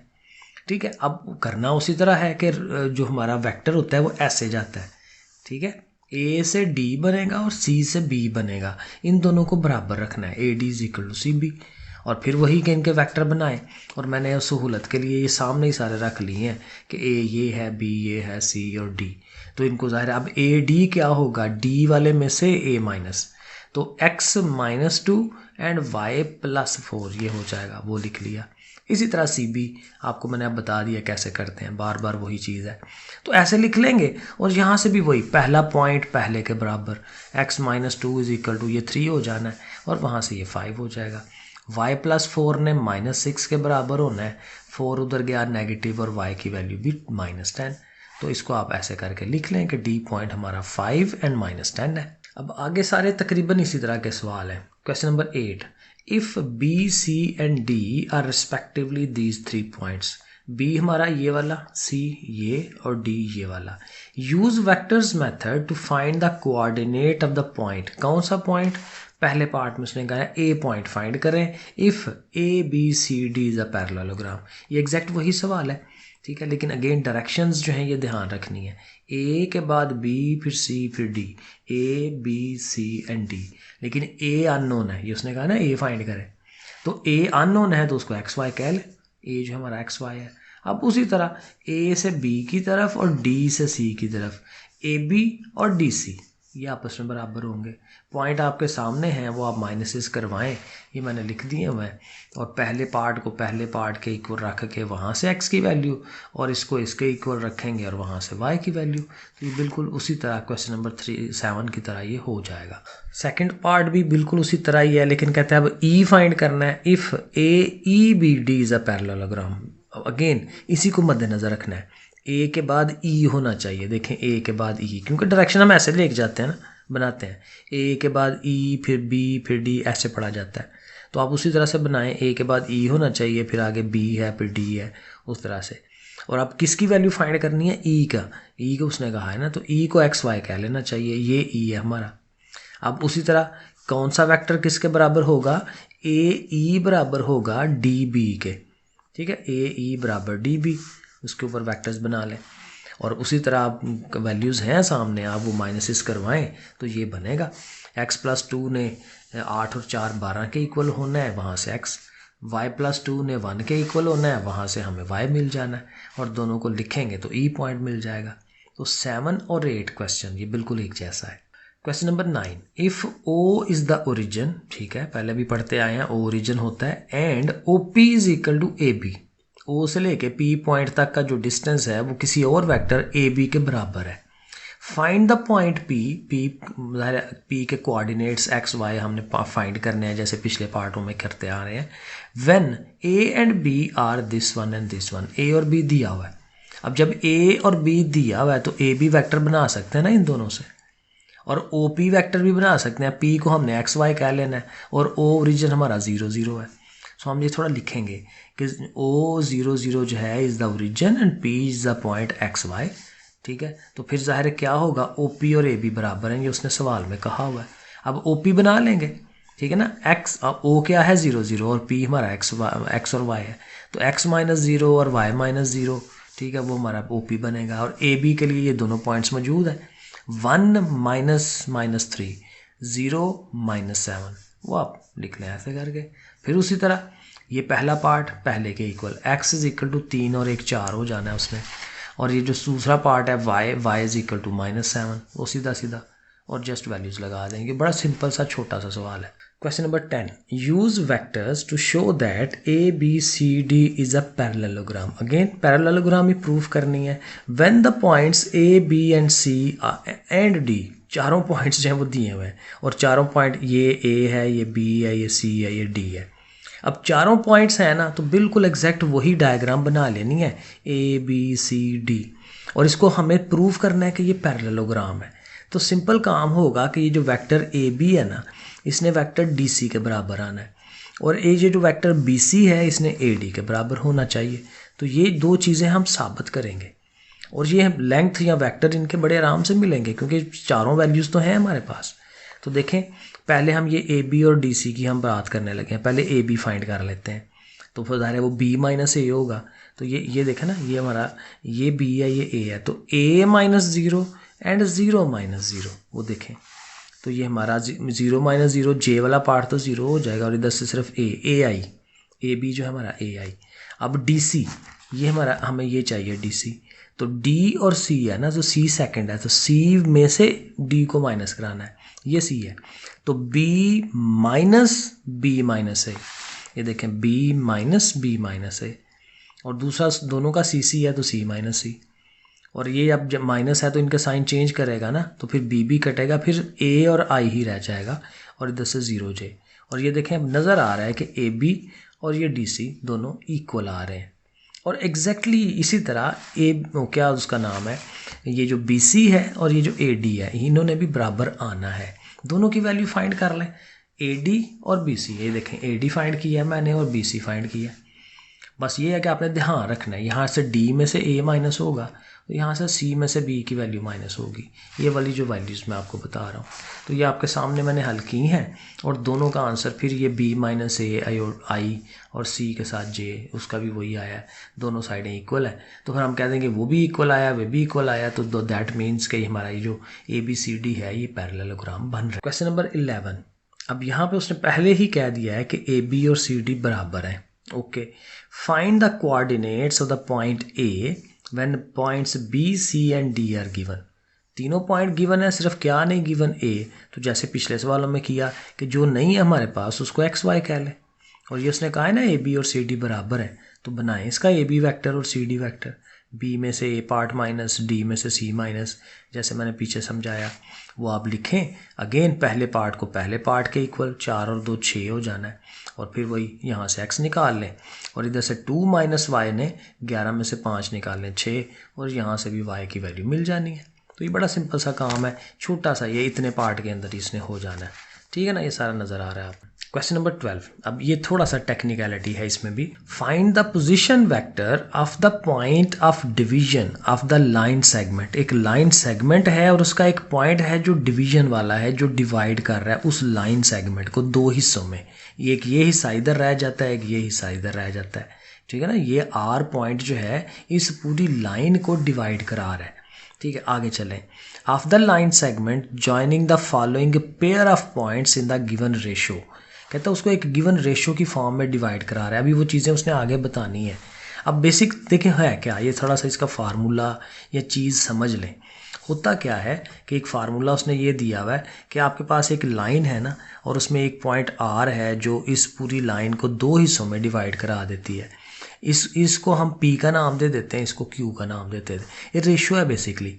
ठीक है। अब करना उसी तरह है कि जो हमारा वेक्टर होता है वो ऐसे जाता है, ठीक है। A से D बनेगा और C से B बनेगा, इन दोनों को बराबर रखना है, AD = CB। और फिर वही के इनके वेक्टर बनाए, और मैंने सहूलत के लिए ये सामने ही सारे रख लिए हैं कि A ये है, B ये है, C और D। तो इनको ज़ाहिर है अब AD क्या होगा, D वाले में से A माइनस, तो x - 2 एंड y + 4 ये हो जाएगा, वो लिख लिया। इसी तरह CB आपको मैंने अब बता दिया कैसे करते हैं, बार बार वही चीज़ है। तो ऐसे लिख लेंगे, और यहाँ से भी वही पहला पॉइंट पहले के बराबर, x - 2 = ये 3 हो जाना है, और वहाँ से ये 5 हो जाएगा। y + 4 ने -6 के बराबर होना है, 4 उधर गया नेगेटिव, और y की वैल्यू भी -10। तो इसको आप ऐसे करके लिख लें कि D पॉइंट हमारा 5 एंड -10 है। अब आगे सारे तकरीबन इसी तरह के सवाल हैं। Question number 8, if B, C and D are respectively these 3 points, B हमारा ये वाला, C ये और D ये वाला, use vectors method to find the coordinate of the point. कौन सा पॉइंट, पहले पार्ट में उसने कहा है A पॉइंट फाइंड करें if ABCD is a parallelogram. ये एग्जैक्ट वही सवाल है, ठीक है, लेकिन अगेन डायरेक्शंस जो हैं ये ध्यान रखनी है, A के बाद B फिर C फिर D, A B C and D, लेकिन A अननोन है, ये उसने कहा ना A फाइंड करें, तो A अननोन है तो उसको XY कह ले, A जो हमारा XY है। अब उसी तरह A से B की तरफ और D से C की तरफ, AB और DC ये आपस में बराबर होंगे। पॉइंट आपके सामने हैं, वो आप माइनसेस करवाएं, ये मैंने लिख दिए हुए हैं, और पहले पार्ट को पहले पार्ट के इक्वल रख के वहाँ से x की वैल्यू, और इसको इसके इक्वल रखेंगे और वहाँ से y की वैल्यू। तो ये बिल्कुल उसी तरह क्वेश्चन नंबर 7 की तरह ये हो जाएगा। सेकंड पार्ट भी बिल्कुल उसी तरह ही है, लेकिन कहते हैं अब E फाइंड करना है, if AEBD is a parallelogram. Again इसी को मद्देनज़र रखना है, A के बाद E होना चाहिए। देखें A के बाद E, क्योंकि डायरेक्शन हम ऐसे लेके जाते हैं ना, बनाते हैं A के बाद E फिर B फिर D ऐसे पढ़ा जाता है, तो आप उसी तरह से बनाएं, A के बाद E होना चाहिए, फिर आगे B है फिर D है, उस तरह से। और आप किसकी वैल्यू फाइंड करनी है, E का, E को उसने कहा है ना, तो E को XY कह लेना चाहिए, ये E है हमारा। अब उसी तरह कौन सा वेक्टर किसके बराबर होगा, AE बराबर होगा DB के, ठीक है, AE बराबर DB, उसके ऊपर वेक्टर्स बना लें, और उसी तरह आप वैल्यूज़ हैं सामने, आप वो माइनसेस करवाएं तो ये बनेगा। x + 2 ने 8 और 4 12 के इक्वल होना है, वहाँ से x, y + 2 ने 1 के इक्वल होना है, वहाँ से हमें y मिल जाना है, और दोनों को लिखेंगे तो E पॉइंट मिल जाएगा। तो 7 और 8 क्वेश्चन ये बिल्कुल एक जैसा है। Question number 9, if O is the origin, ठीक है, पहले भी पढ़ते आए हैं, O ओरिजिन होता है, एंड OP = AB, O से लेके P पॉइंट तक का जो डिस्टेंस है वो किसी और वेक्टर AB के बराबर है। फाइंड द पॉइंट P के कोऑर्डिनेट्स x y हमने फाइंड करने हैं, जैसे पिछले पार्टों में करते आ रहे हैं। When A and B are this one and this one, A और B दिया हुआ है। अब जब A और B दिया हुआ है तो AB वेक्टर बना सकते हैं ना इन दोनों से, और OP वेक्टर भी बना सकते हैं। P को हमने XY कह लेना है, और O ओरिजिन हमारा 0 0 है। सो हम ये थोड़ा लिखेंगे कि O 0 0 जो है is the origin and P is the point XY, ठीक है। तो फिर ज़ाहिर क्या होगा, OP और AB बराबर हैं, ये उसने सवाल में कहा हुआ है। अब OP बना लेंगे, ठीक है ना, x, अब O क्या है 0 0 और P हमारा x और y है, तो x - 0 और y - 0, ठीक है, वो हमारा OP बनेगा। और AB के लिए ये दोनों पॉइंट्स मौजूद है, 1 - 3 0 - 7, वो आप लिख लें ऐसे करके। फिर उसी तरह ये पहला पार्ट पहले के इक्वल, x = 3 और 1 4 हो जाना है उसमें, और ये जो दूसरा पार्ट है y = -7, वो सीधा सीधा और जस्ट वैल्यूज़ लगा देंगे। बड़ा सिंपल सा छोटा सा सवाल है। Question number 10, use vectors to show that ABCD is a parallelogram. Again parallelogram ही प्रूफ करनी है। When the points A B and C and D, चारों पॉइंट्स जो हैं वो दिए हुए हैं, और चारों पॉइंट, ये A है, ये B है, ये C है, ये D है। अब चारों पॉइंट्स हैं ना, तो बिल्कुल एग्जैक्ट वही डायग्राम बना लेनी है, ABCD, और इसको हमें प्रूव करना है कि ये पैरेललोग्राम है। तो सिंपल काम होगा कि ये जो वेक्टर AB है ना, इसने वेक्टर DC के बराबर आना है, और ये जो वेक्टर BC है इसने AD के बराबर होना चाहिए। तो ये दो चीज़ें हम साबित करेंगे और ये लेंथ या वेक्टर इनके बड़े आराम से मिलेंगे क्योंकि चारों वैल्यूज़ तो हैं हमारे पास। तो देखें पहले हम ये ए बी और डी सी की हम बात करने लगे हैं। पहले ए बी फाइंड कर लेते हैं, तो फिर ज़ाहिर है वो बी माइनस ए होगा। तो ये देखें ना, ये हमारा ये बी है, ये ए है, तो A minus zero and zero minus zero, वो देखें तो ये हमारा ज़ीरो माइनस ज़ीरो, जे वाला पार्ट तो ज़ीरो हो जाएगा और इधर से सिर्फ ए आई, ए बी जो है हमारा ए आई। अब डी सी, ये हमारा हमें ये चाहिए डी सी, तो डी और सी है ना, तो सी सेकंड है, तो सी में से डी को माइनस कराना है, ये सी है, तो बी माइनस बी माइनस ए, ये देखें बी माइनस बी माइनस ए, और दूसरा दोनों का सी सी है तो सी माइनस सी, और ये अब जब माइनस है तो इनका साइन चेंज करेगा ना, तो फिर बी भी कटेगा, फिर ए और आई ही रह जाएगा और इधर से ज़ीरो जे। और ये देखें अब नज़र आ रहा है कि ए बी और ये डी सी दोनों इक्वल आ रहे हैं। और एग्जैक्टली इसी तरह क्या उसका नाम है, ये जो बी सी है और ये जो ए डी है, इन्होंने भी बराबर आना है। दोनों की वैल्यू फाइंड कर लें, ए डी और बी सी। ये देखें ए डी फाइंड किया है मैंने और बी सी फाइंड किया है। बस ये है कि आपने ध्यान रखना है, यहाँ से डी में से ए माइनस होगा तो यहाँ से सी में से बी की वैल्यू माइनस होगी, ये वाली जो वैल्यूज़ मैं आपको बता रहा हूँ। तो ये आपके सामने मैंने हल की हैं और दोनों का आंसर फिर ये बी माइनस ए आई और सी के साथ जे, उसका भी वही आया है, दोनों साइडें इक्वल है। तो फिर हम कह देंगे वो भी इक्वल आया, वे भी इक्वल आया, तो दैट मीन्स कि हमारा ये जो ए बी सी डी है ये पैरेललोग्राम बन रहा है। क्वेश्चन नंबर 11, अब यहाँ पे उसने पहले ही कह दिया है कि ए बी और सी डी बराबर हैं। Okay, find the coordinates of the point A when points B C and D are given. तीनों पॉइंट गिवन है, सिर्फ क्या नहीं गिवन ए। तो जैसे पिछले सवालों में किया कि जो नहीं है हमारे पास उसको एक्स वाई कह लें, और ये उसने कहा है ना ए बी और सी डी बराबर है, तो बनाएं इसका ए बी वैक्टर और सी डी वैक्टर। बी में से ए पार्ट माइनस, डी में से सी माइनस, जैसे मैंने पीछे समझाया वो आप लिखें। अगेन पहले पार्ट को पहले पार्ट के इक्वल, 4 और 2 6 हो जाना है, और फिर वही यहाँ से x निकाल लें, और इधर से 2 माइनस वाई ने 11 में से 5 निकाल लें 6, और यहाँ से भी y की वैल्यू मिल जानी है। तो ये बड़ा सिंपल सा काम है, छोटा सा, ये इतने पार्ट के अंदर इसने हो जाना है। ठीक है ना, ये सारा नज़र आ रहा है आपको। क्वेश्चन नंबर 12, अब ये थोड़ा सा टेक्निकलिटी है इसमें भी। Find the position vector of the point of division of the line segment. एक लाइन सेगमेंट है और उसका एक पॉइंट है जो डिवीजन वाला है, जो डिवाइड कर रहा है उस लाइन सेगमेंट को दो हिस्सों में। एक ये हिस्सा इधर रह जाता है, एक ये हिस्सा इधर रह जाता है। ठीक है ना, ये आर पॉइंट जो है इस पूरी लाइन को डिवाइड करा रहा है। ठीक है, आगे चलें। Of the line segment joining the following pair of points in the given ratio. कहता है उसको एक गिवन रेशो की फॉर्म में डिवाइड करा रहा है। अभी वो चीज़ें उसने आगे बतानी है। अब बेसिक देखें है क्या, ये थोड़ा सा इसका फार्मूला या चीज़ समझ लें। होता क्या है कि एक फार्मूला उसने ये दिया हुआ है कि आपके पास एक लाइन है ना, और उसमें एक पॉइंट आर है जो इस पूरी लाइन को दो हिस्सों में डिवाइड करा देती है। इसको हम P का नाम दे देते हैं, इसको Q का नाम देते हैं। ये रेशो है बेसिकली।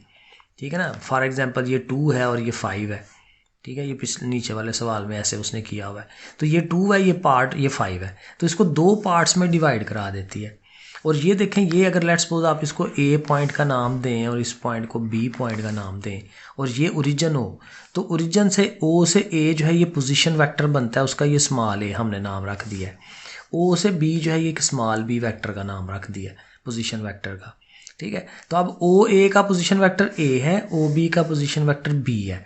ठीक है ना, फॉर एग्जांपल ये 2 है और ये 5 है। ठीक है, ये पिछले नीचे वाले सवाल में ऐसे उसने किया हुआ है। तो ये 2 है, ये पार्ट, ये 5 है, तो इसको दो पार्ट्स में डिवाइड करा देती है। और ये देखें, ये अगर लेट्स सपोज आप इसको A पॉइंट का नाम दें और इस पॉइंट को B पॉइंट का नाम दें, और ये ओरिजिन हो, तो ओरिजिन से O से A जो है ये पोजीशन वेक्टर बनता है, उसका ये स्मॉल a हमने नाम रख दिया है। O से B जो है ये एक स्मॉल b वेक्टर का नाम रख दिया है, पोजीशन वेक्टर का। ठीक है, तो अब OA का पोजीशन वेक्टर A है, OB का पोजीशन वेक्टर B है,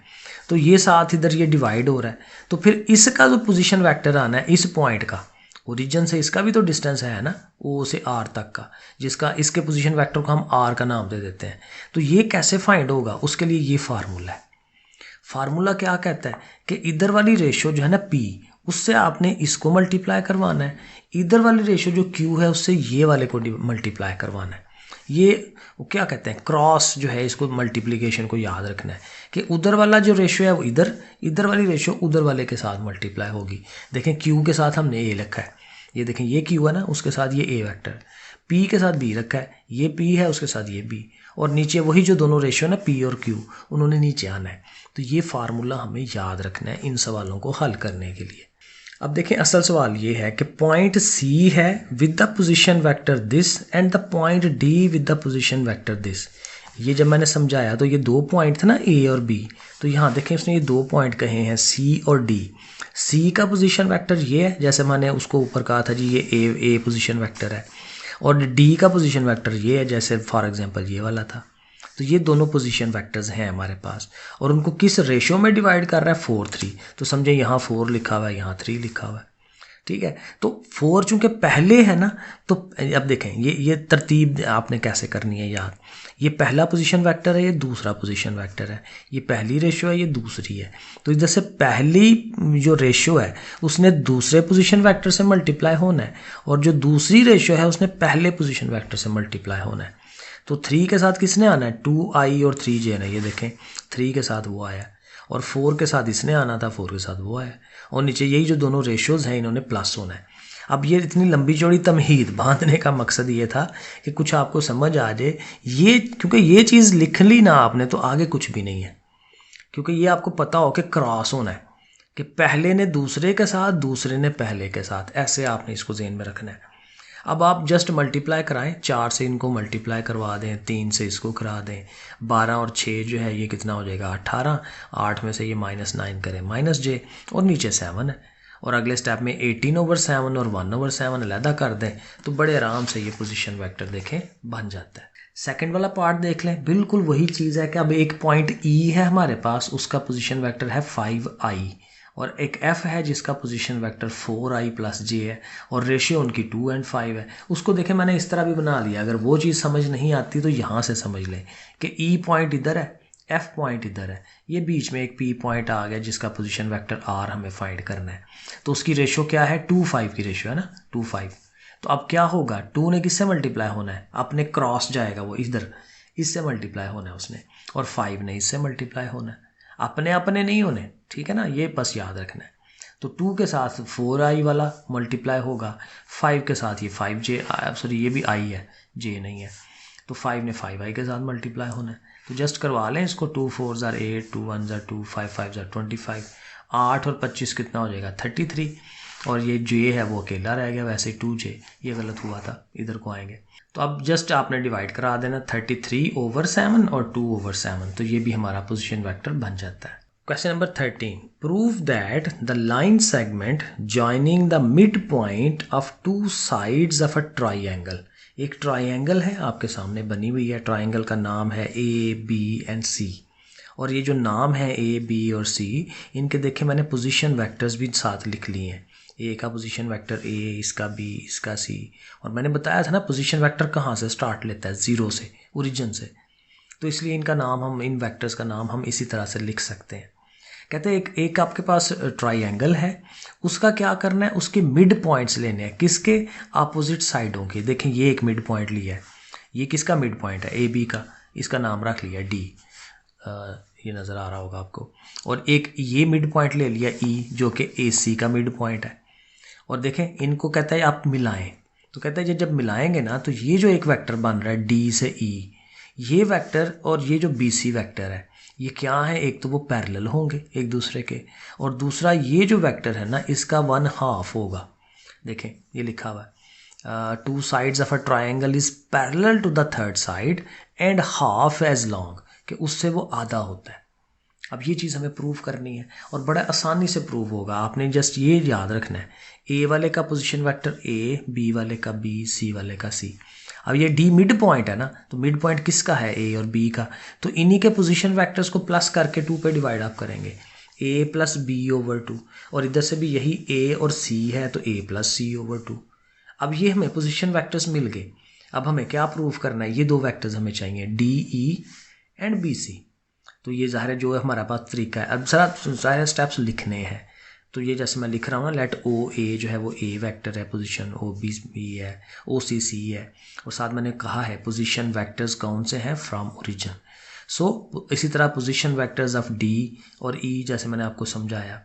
तो ये साथ इधर ये डिवाइड हो रहा है। तो फिर इसका जो पोजीशन वेक्टर आना है इस पॉइंट का, ओरिजिन से इसका भी तो डिस्टेंस है ना, O से R तक का, जिसका इसके पोजीशन वेक्टर को हम R का नाम दे देते हैं। तो ये कैसे फाइंड होगा, उसके लिए ये फार्मूला है। फार्मूला क्या कहता है कि इधर वाली रेशो जो है ना P, उससे आपने इसको मल्टीप्लाई करवाना है, इधर वाली रेशो जो Q है उससे ये वाले को मल्टीप्लाई करवाना है। ये वो क्या कहते हैं, क्रॉस जो है, इसको मल्टीप्लिकेशन को याद रखना है कि उधर वाला जो रेशो है वो इधर, इधर वाली रेशो उधर वाले के साथ मल्टीप्लाई होगी। देखें Q के साथ हमने A रखा है, ये देखें ये Q है ना, उसके साथ ये A वेक्टर, P के साथ B रखा है, ये P है, उसके साथ ये B, और नीचे वही जो दोनों रेशो है ना P और Q, उन्होंने नीचे आना है। तो ये फार्मूला हमें याद रखना है इन सवालों को हल करने के लिए। अब देखें, असल सवाल ये है कि पॉइंट C है with the position vector this and the point D with the position vector this. ये जब मैंने समझाया तो ये दो पॉइंट थे ना A और B, तो यहाँ देखें उसने ये दो पॉइंट कहे हैं C और D। C का पोजीशन वेक्टर ये है, जैसे मैंने उसको ऊपर कहा था जी ये A पोजीशन वेक्टर है, और डी का पोजीशन वेक्टर ये है, जैसे फॉर एग्जांपल ये वाला था। तो ये दोनों पोजीशन वेक्टर्स हैं हमारे पास, और उनको किस रेशो में डिवाइड कर रहा है, 4:3। तो समझे यहाँ 4 लिखा हुआ है, यहाँ 3 लिखा हुआ है, ठीक है। तो 4 चूंकि पहले है ना, तो अब देखें ये तरतीब आपने कैसे करनी है याद। ये पहला पोजीशन वेक्टर है, ये दूसरा पोजीशन वेक्टर है, ये पहली रेशो है, ये दूसरी है। तो इधर से पहली जो रेशो है उसने दूसरे पोजीशन वेक्टर से मल्टीप्लाई होना है, और जो दूसरी रेशो है उसने पहले पोजीशन वेक्टर से मल्टीप्लाई होना है। तो 3 के साथ किसने आना है, 2i और 3j ने, ये देखें 3 के साथ वो आया, और 4 के साथ इसने आना था, 4 के साथ वो आया, और नीचे यही जो दोनों रेशोज़ हैं इन्होंने प्लस होना है। अब ये इतनी लंबी चौड़ी तमहीद बांधने का मकसद ये था कि कुछ आपको समझ आ जाए, ये क्योंकि ये चीज़ लिख ली ना आपने तो आगे कुछ भी नहीं है, क्योंकि ये आपको पता हो कि क्रॉस होना है, कि पहले ने दूसरे के साथ, दूसरे ने पहले के साथ, ऐसे आपने इसको ज़हन में रखना है। अब आप जस्ट मल्टीप्लाई कराएं, 4 से इनको मल्टीप्लाई करवा दें, 3 से इसको करा दें, 12 और 6 जो है ये कितना हो जाएगा, 18, 8 में से ये -9 करें, -j, और नीचे 7 है, और अगले स्टेप में 18/7 और 1/7 अलहदा कर दें, तो बड़े आराम से ये पोजीशन वेक्टर देखें बन जाता है। सेकंड वाला पार्ट देख लें, बिल्कुल वही चीज़ है कि अब एक पॉइंट E है हमारे पास, उसका पोजीशन वेक्टर है 5i, और एक F है जिसका पोजीशन वेक्टर 4i + j है, और रेशियो उनकी 2 और 5 है। उसको देखें मैंने इस तरह भी बना लिया, अगर वो चीज़ समझ नहीं आती तो यहाँ से समझ लें कि E पॉइंट इधर है, F पॉइंट इधर है, ये बीच में एक P पॉइंट आ गया जिसका पोजीशन वेक्टर R हमें फाइंड करना है। तो उसकी रेशियो क्या है, 2-5 की रेशियो है ना, 2-5। तो अब क्या होगा, 2 ने किससे मल्टीप्लाई होना है, अपने क्रॉस जाएगा वो इधर, इससे मल्टीप्लाई होना है उसने, और 5 ने इससे मल्टीप्लाई होना है, अपने अपने नहीं होने, ठीक है ना, ये बस याद रखना है। तो 2 के साथ 4i वाला मल्टीप्लाई होगा, 5 के साथ ये 5j, सॉरी ये भी i है, j नहीं है, तो 5 ने 5i के साथ मल्टीप्लाई होना है। तो जस्ट करवा लें इसको, 2 4 = 8, 2 1 = 2, 5 5 = 25, 8 और 25 कितना हो जाएगा, 33, और ये j है वो अकेला रह गया, वैसे 2j, ये गलत हुआ था, इधर को आएंगे। तो अब जस्ट आपने डिवाइड करा देना, 33/7 और 2/7, तो ये भी हमारा पोजीशन वेक्टर बन जाता है। Question number 13, prove that the line segment joining the mid point of 2 sides of a triangle. एक ट्राइंगल है आपके सामने बनी हुई है, ट्राइंगल का नाम है ABC, और ये जो नाम है A, B और C, इनके देखें मैंने पोजीशन वेक्टर्स भी साथ लिख लिए हैं। A का पोजीशन वेक्टर A, इसका B, इसका C, और मैंने बताया था ना पोजीशन वेक्टर कहाँ से स्टार्ट लेता है, 0 से, ओरिजिन से, तो इसलिए इनका नाम हम, इन वेक्टर्स का नाम हम इसी तरह से लिख सकते हैं। कहते हैं एक आपके पास ट्राइंगल है, उसका क्या करना है, उसके मिड पॉइंट्स लेने हैं, किसके, अपोजिट साइडों के। देखें ये एक मिड पॉइंट लिया है, ये किसका मिड पॉइंट है, AB का, इसका नाम रख लिया D, ये नज़र आ रहा होगा आपको, और एक ये मिड पॉइंट ले लिया E जो कि AC का मिड पॉइंट है, और देखें इनको कहता है आप मिलाएं। तो कहता है जब मिलाएंगे ना, तो ये जो एक वेक्टर बन रहा है D से E, ये वेक्टर और ये जो BC वेक्टर है, ये क्या है, एक तो वो पैरेलल होंगे एक दूसरे के, और दूसरा ये जो वेक्टर है ना, इसका 1/2 होगा। देखें ये लिखा हुआ है, 2 sides of a triangle is parallel to the third side and half as long, कि उससे वो आधा होता है। अब ये चीज़ हमें प्रूव करनी है, और बड़ा आसानी से प्रूव होगा, आपने जस्ट ये याद रखना है, A वाले का पोजीशन वेक्टर A, B वाले का B, C वाले का C। अब ये D मिड पॉइंट है ना, तो मिड पॉइंट किसका है, A और B का, तो इन्हीं के पोजीशन वेक्टर्स को प्लस करके 2 पे डिवाइड आप करेंगे, A + B/2, और इधर से भी यही A और C है, तो A + C/2। अब ये हमें पोजीशन वेक्टर्स मिल गए। अब हमें क्या प्रूव करना है, ये 2 वेक्टर्स हमें चाहिए, DE एंड BC। तो ये ज़ाहिर है जो है हमारा पास तरीका है। अब ज़ाहिर स्टेप्स लिखने हैं, तो ये जैसे मैं लिख रहा हूँ ना, लेट OA जो है वो A वेक्टर है, पोजीशन OB B है, OC C है, और साथ मैंने कहा है पोजीशन वेक्टर्स कौन से हैं, फ्रॉम ओरिजिन। सो इसी तरह पोजीशन वेक्टर्स ऑफ D और E जैसे मैंने आपको समझाया।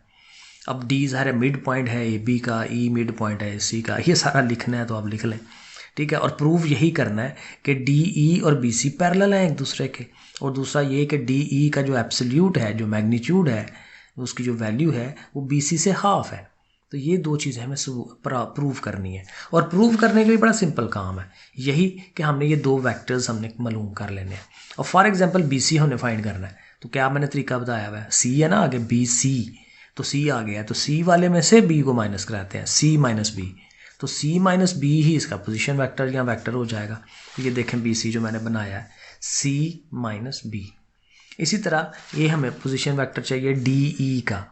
अब D ज़ाहिर है मिड पॉइंट है AB का, E मिड पॉइंट है AC का, ये सारा लिखना है तो आप लिख लें, ठीक है। और प्रूव यही करना है कि DE और BC पैरेलल हैं एक दूसरे के, और दूसरा ये कि DE का जो एब्सोल्यूट है, जो मैग्नीट्यूड है, उसकी जो वैल्यू है वो BC से हाफ है। तो ये 2 चीज़ें हमें प्रूव करनी है, और प्रूव करने के लिए बड़ा सिंपल काम है, यही कि हमने ये 2 वेक्टर्स हमने मालूम कर लेने हैं। और फॉर एग्जांपल BC हमने फाइंड करना है, तो क्या मैंने तरीका बताया हुआ है, C है ना आगे, BC, तो C आ गया, तो C वाले में से B को माइनस कराते हैं, C - B, तो सी माइनस बी ही इसका पोजीशन वेक्टर या वेक्टर हो जाएगा। ये देखें बी सी जो मैंने बनाया है, सी माइनस बी। इसी तरह ये हमें पोजीशन वेक्टर चाहिए डी ई का,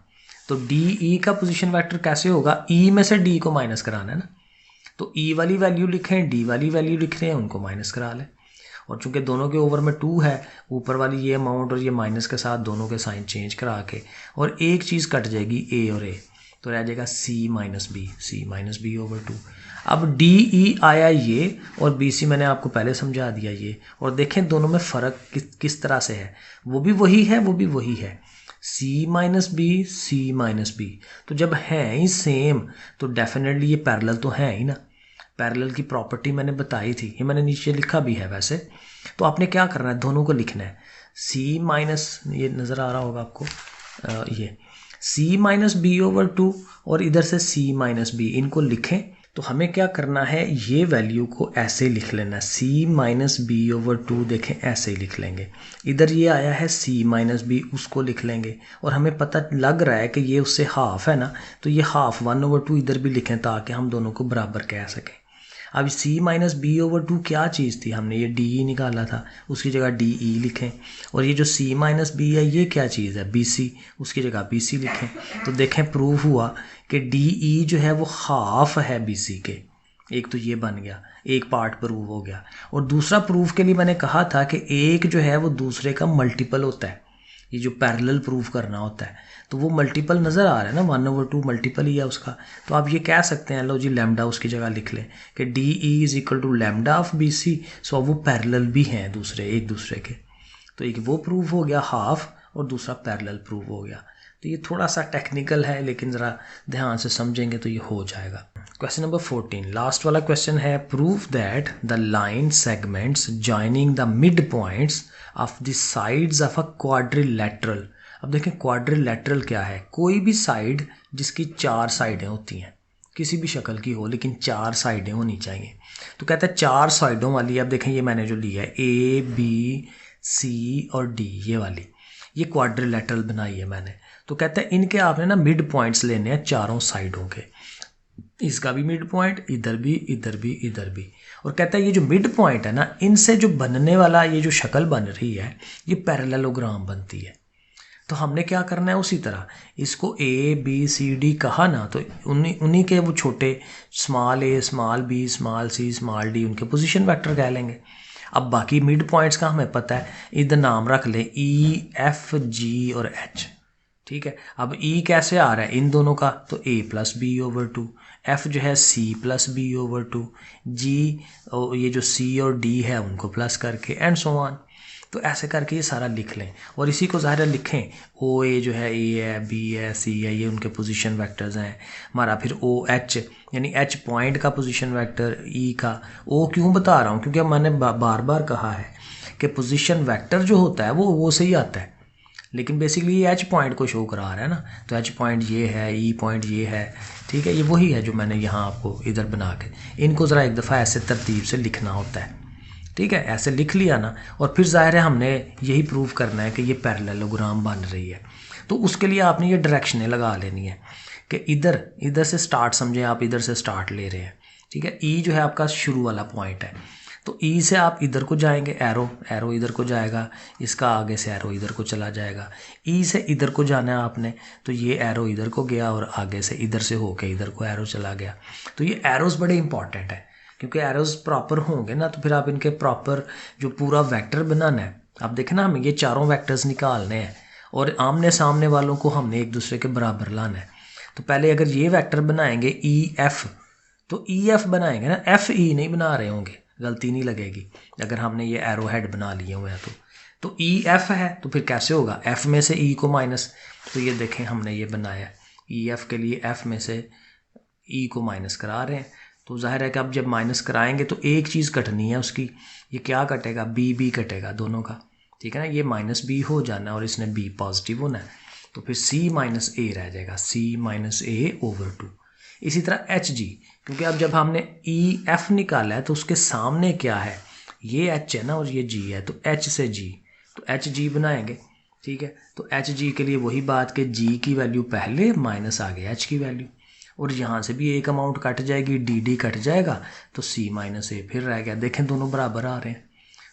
तो डी ई का पोजीशन वेक्टर कैसे होगा, ई में से डी को माइनस कराना है ना, तो ई वाली वैल्यू लिखें, डी वाली वैल्यू लिख रहे हैं, उनको माइनस करा लें। और चूंकि दोनों के ओवर में 2 है, ऊपर वाली ये अमाउंट और ये माइनस के साथ दोनों के साइन चेंज करा के, और एक चीज़ कट जाएगी ए और ए, तो रह जाएगा सी माइनस बी ओवर 2। अब डी ई आया ये, और बी सी मैंने आपको पहले समझा दिया ये, और देखें दोनों में फ़र्क किस तरह से है, वो भी वही है, सी माइनस बी। तो जब हैं ही सेम तो डेफिनेटली ये पैरेलल तो है ही ना। पैरेलल की प्रॉपर्टी मैंने बताई थी, ये मैंने नीचे लिखा भी है वैसे। तो आपने क्या करना है, दोनों को लिखना है, सी माइनस, ये नज़र आ रहा होगा आपको, ये सी माइनस बी ओवर 2 और इधर से सी माइनस बी, इनको लिखें। तो हमें क्या करना है, ये वैल्यू को ऐसे लिख लेना, सी माइनस बी ओवर 2 देखें ऐसे ही लिख लेंगे। इधर ये आया है सी माइनस बी, उसको लिख लेंगे, और हमें पता लग रहा है कि ये उससे हाफ है ना, तो ये हाफ 1 ओवर 2 इधर भी लिखें ताकि हम दोनों को बराबर कह सकें। अब सी माइनस बी ओवर 2 क्या चीज़ थी, हमने ये डी ई निकाला था, उसकी जगह डी ई लिखें। और ये जो सी माइनस बी है ये क्या चीज़ है, बी सी, उसकी जगह बी सी लिखें। तो देखें प्रूव हुआ कि डी ई जो है वो हाफ है बी सी के। एक तो ये बन गया, एक पार्ट प्रूव हो गया। और दूसरा प्रूफ के लिए मैंने कहा था कि एक जो है वो दूसरे का मल्टीपल होता है, ये जो पैरेलल प्रूफ करना होता है, तो वो मल्टीपल नज़र आ रहा है ना, 1 ओवर 2 मल्टीपल ही है उसका। तो आप ये कह सकते हैं, लो जी लैम्डा उसकी जगह लिख लें कि D E is equal to lambda of B C. So वो पैरेलल भी हैं एक दूसरे के। तो एक वो प्रूफ हो गया हाफ, और दूसरा पैरेलल प्रूफ हो गया। तो ये थोड़ा सा टेक्निकल है, लेकिन ज़रा ध्यान से समझेंगे तो ये हो जाएगा। क्वेश्चन नंबर 14, लास्ट वाला क्वेश्चन है, proof that the line segments joining the mid points of the sides of a quadrilateral. अब देखें क्वाड्रिलेटरल क्या है, कोई भी साइड जिसकी 4 साइडें होती हैं, किसी भी शक्ल की हो लेकिन 4 साइडें होनी चाहिए। तो कहता है 4 साइडों वाली, अब देखें ये मैंने जो लिया है ए बी सी और डी, ये वाली, ये क्वाड्रिलेटरल बनाई है मैंने। तो कहता है इनके आपने ना मिड पॉइंट्स लेने हैं चारों साइडों के, इसका भी मिड पॉइंट, इधर भी, इधर भी, इधर भी। और कहता है ये जो मिड पॉइंट है ना, इनसे जो बनने वाला ये जो शक्ल बन रही है ये पैरेललोग्राम बनती है। तो हमने क्या करना है, उसी तरह इसको ए बी सी डी कहा ना, तो उन्हीं के वो छोटे स्मॉल ए small B small C small D उनके पोजीशन वेक्टर कह लेंगे। अब बाकी मिड पॉइंट्स का हमें पता है, इधर नाम रख लें ई एफ जी और एच, ठीक है। अब ई कैसे आ रहा है इन दोनों का, तो ए प्लस बी ओवर 2, एफ जो है सी प्लस बी ओवर 2, जी ये जो सी और डी है उनको प्लस करके, एंड सो ऑन। तो ऐसे करके ये सारा लिख लें, और इसी को ज़ाहिर लिखें, ओ ए जो है ए है, बी है, सी है, ये उनके पोजीशन वेक्टर्स हैं हमारा। फिर ओ एच यानी एच पॉइंट का पोजीशन वेक्टर, ई का ओ क्यों बता रहा हूँ, क्योंकि मैंने बार बार कहा है कि पोजीशन वेक्टर जो होता है वो से ही आता है, लेकिन बेसिकली ये एच पॉइंट को शो करा रहा है ना। तो एच पॉइंट ये है, ई पॉइंट ये है, ठीक है, ये वही है जो मैंने यहाँ आपको इधर बना के, इनको ज़रा एक दफ़ा ऐसे तरतीब से लिखना होता है, ठीक है। ऐसे लिख लिया ना, और फिर ज़ाहिर है हमने यही प्रूव करना है कि ये पैरेललोग्राम बन रही है। तो उसके लिए आपने ये डायरेक्शनें लगा लेनी है कि इधर से स्टार्ट, समझें आप इधर से स्टार्ट ले रहे हैं, ठीक है। ई जो है आपका शुरू वाला पॉइंट है, तो ई से आप इधर को जाएंगे, एरो इधर को जाएगा, इसका आगे से एरो इधर को चला जाएगा। ई से इधर को जाना है आपने, तो ये एरो इधर को गया और आगे से इधर से होके इधर को एरो चला गया। तो ये एरोज़ बड़े इंपॉर्टेंट है, क्योंकि एरोज़ प्रॉपर होंगे ना, तो फिर आप इनके प्रॉपर जो पूरा वेक्टर बनाना है, आप देखें ना, हमें ये चारों वेक्टर्स निकालने हैं और आमने सामने वालों को हमने एक दूसरे के बराबर लाना है। तो पहले अगर ये वेक्टर बनाएंगे ई एफ, तो ई एफ बनाएंगे ना, एफ ई नहीं बना रहे होंगे, गलती नहीं लगेगी अगर हमने ये एरो हेड बना लिए हुए हैं। तो ई एफ है, तो फिर कैसे होगा, एफ में से ई को माइनस, तो ये देखें हमने ये बनाया ई एफ के लिए एफ में से ई को माइनस करा रहे हैं। तो जाहिर है कि अब जब माइनस कराएंगे तो एक चीज़ कटनी है उसकी, ये क्या कटेगा, बी कटेगा दोनों का, ठीक है ना। ये माइनस बी हो जाना है और इसने बी पॉजिटिव होना है, तो फिर सी माइनस ए रह जाएगा, सी माइनस ए ओवर 2। इसी तरह एच जी, क्योंकि अब जब हमने ई एफ निकाला है तो उसके सामने क्या है, ये एच है ना और ये जी है, तो एच से जी, तो एच जी बनाएंगे, ठीक है। तो एच जी के लिए वही बात कि जी की वैल्यू पहले माइनस आगे एच की वैल्यू, और यहाँ से भी एक अमाउंट कट जाएगी, डी डी कट जाएगा, तो सी माइनस ए फिर रह गया। देखें दोनों बराबर आ रहे हैं,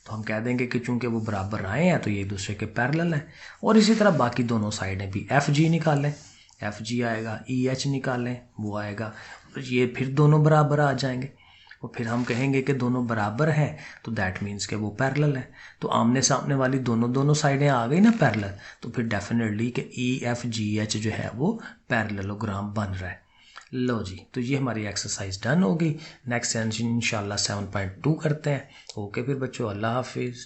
तो हम कह देंगे कि चूंकि वो बराबर आए हैं तो ये एक दूसरे के पैरेलल हैं। और इसी तरह बाकी दोनों साइडें भी, एफ जी निकालें, एफ जी आएगा, ई एच निकालें, वो आएगा, और ये फिर दोनों बराबर आ जाएंगे। और फिर हम कहेंगे कि दोनों बराबर हैं, तो दैट मीन्स कि वो पैरेलल है। तो आमने सामने वाली दोनों साइडें आ गई ना पैरेलल, तो फिर डेफिनेटली कि ई एफ जी एच जो है वो पैरेललोग्राम बन रहा है। लो जी, तो ये हमारी एक्सरसाइज डन होगी। नेक्स्ट इंशाल्लाह 7.2 करते हैं। ओके फिर बच्चों, अल्लाह हाफिज़।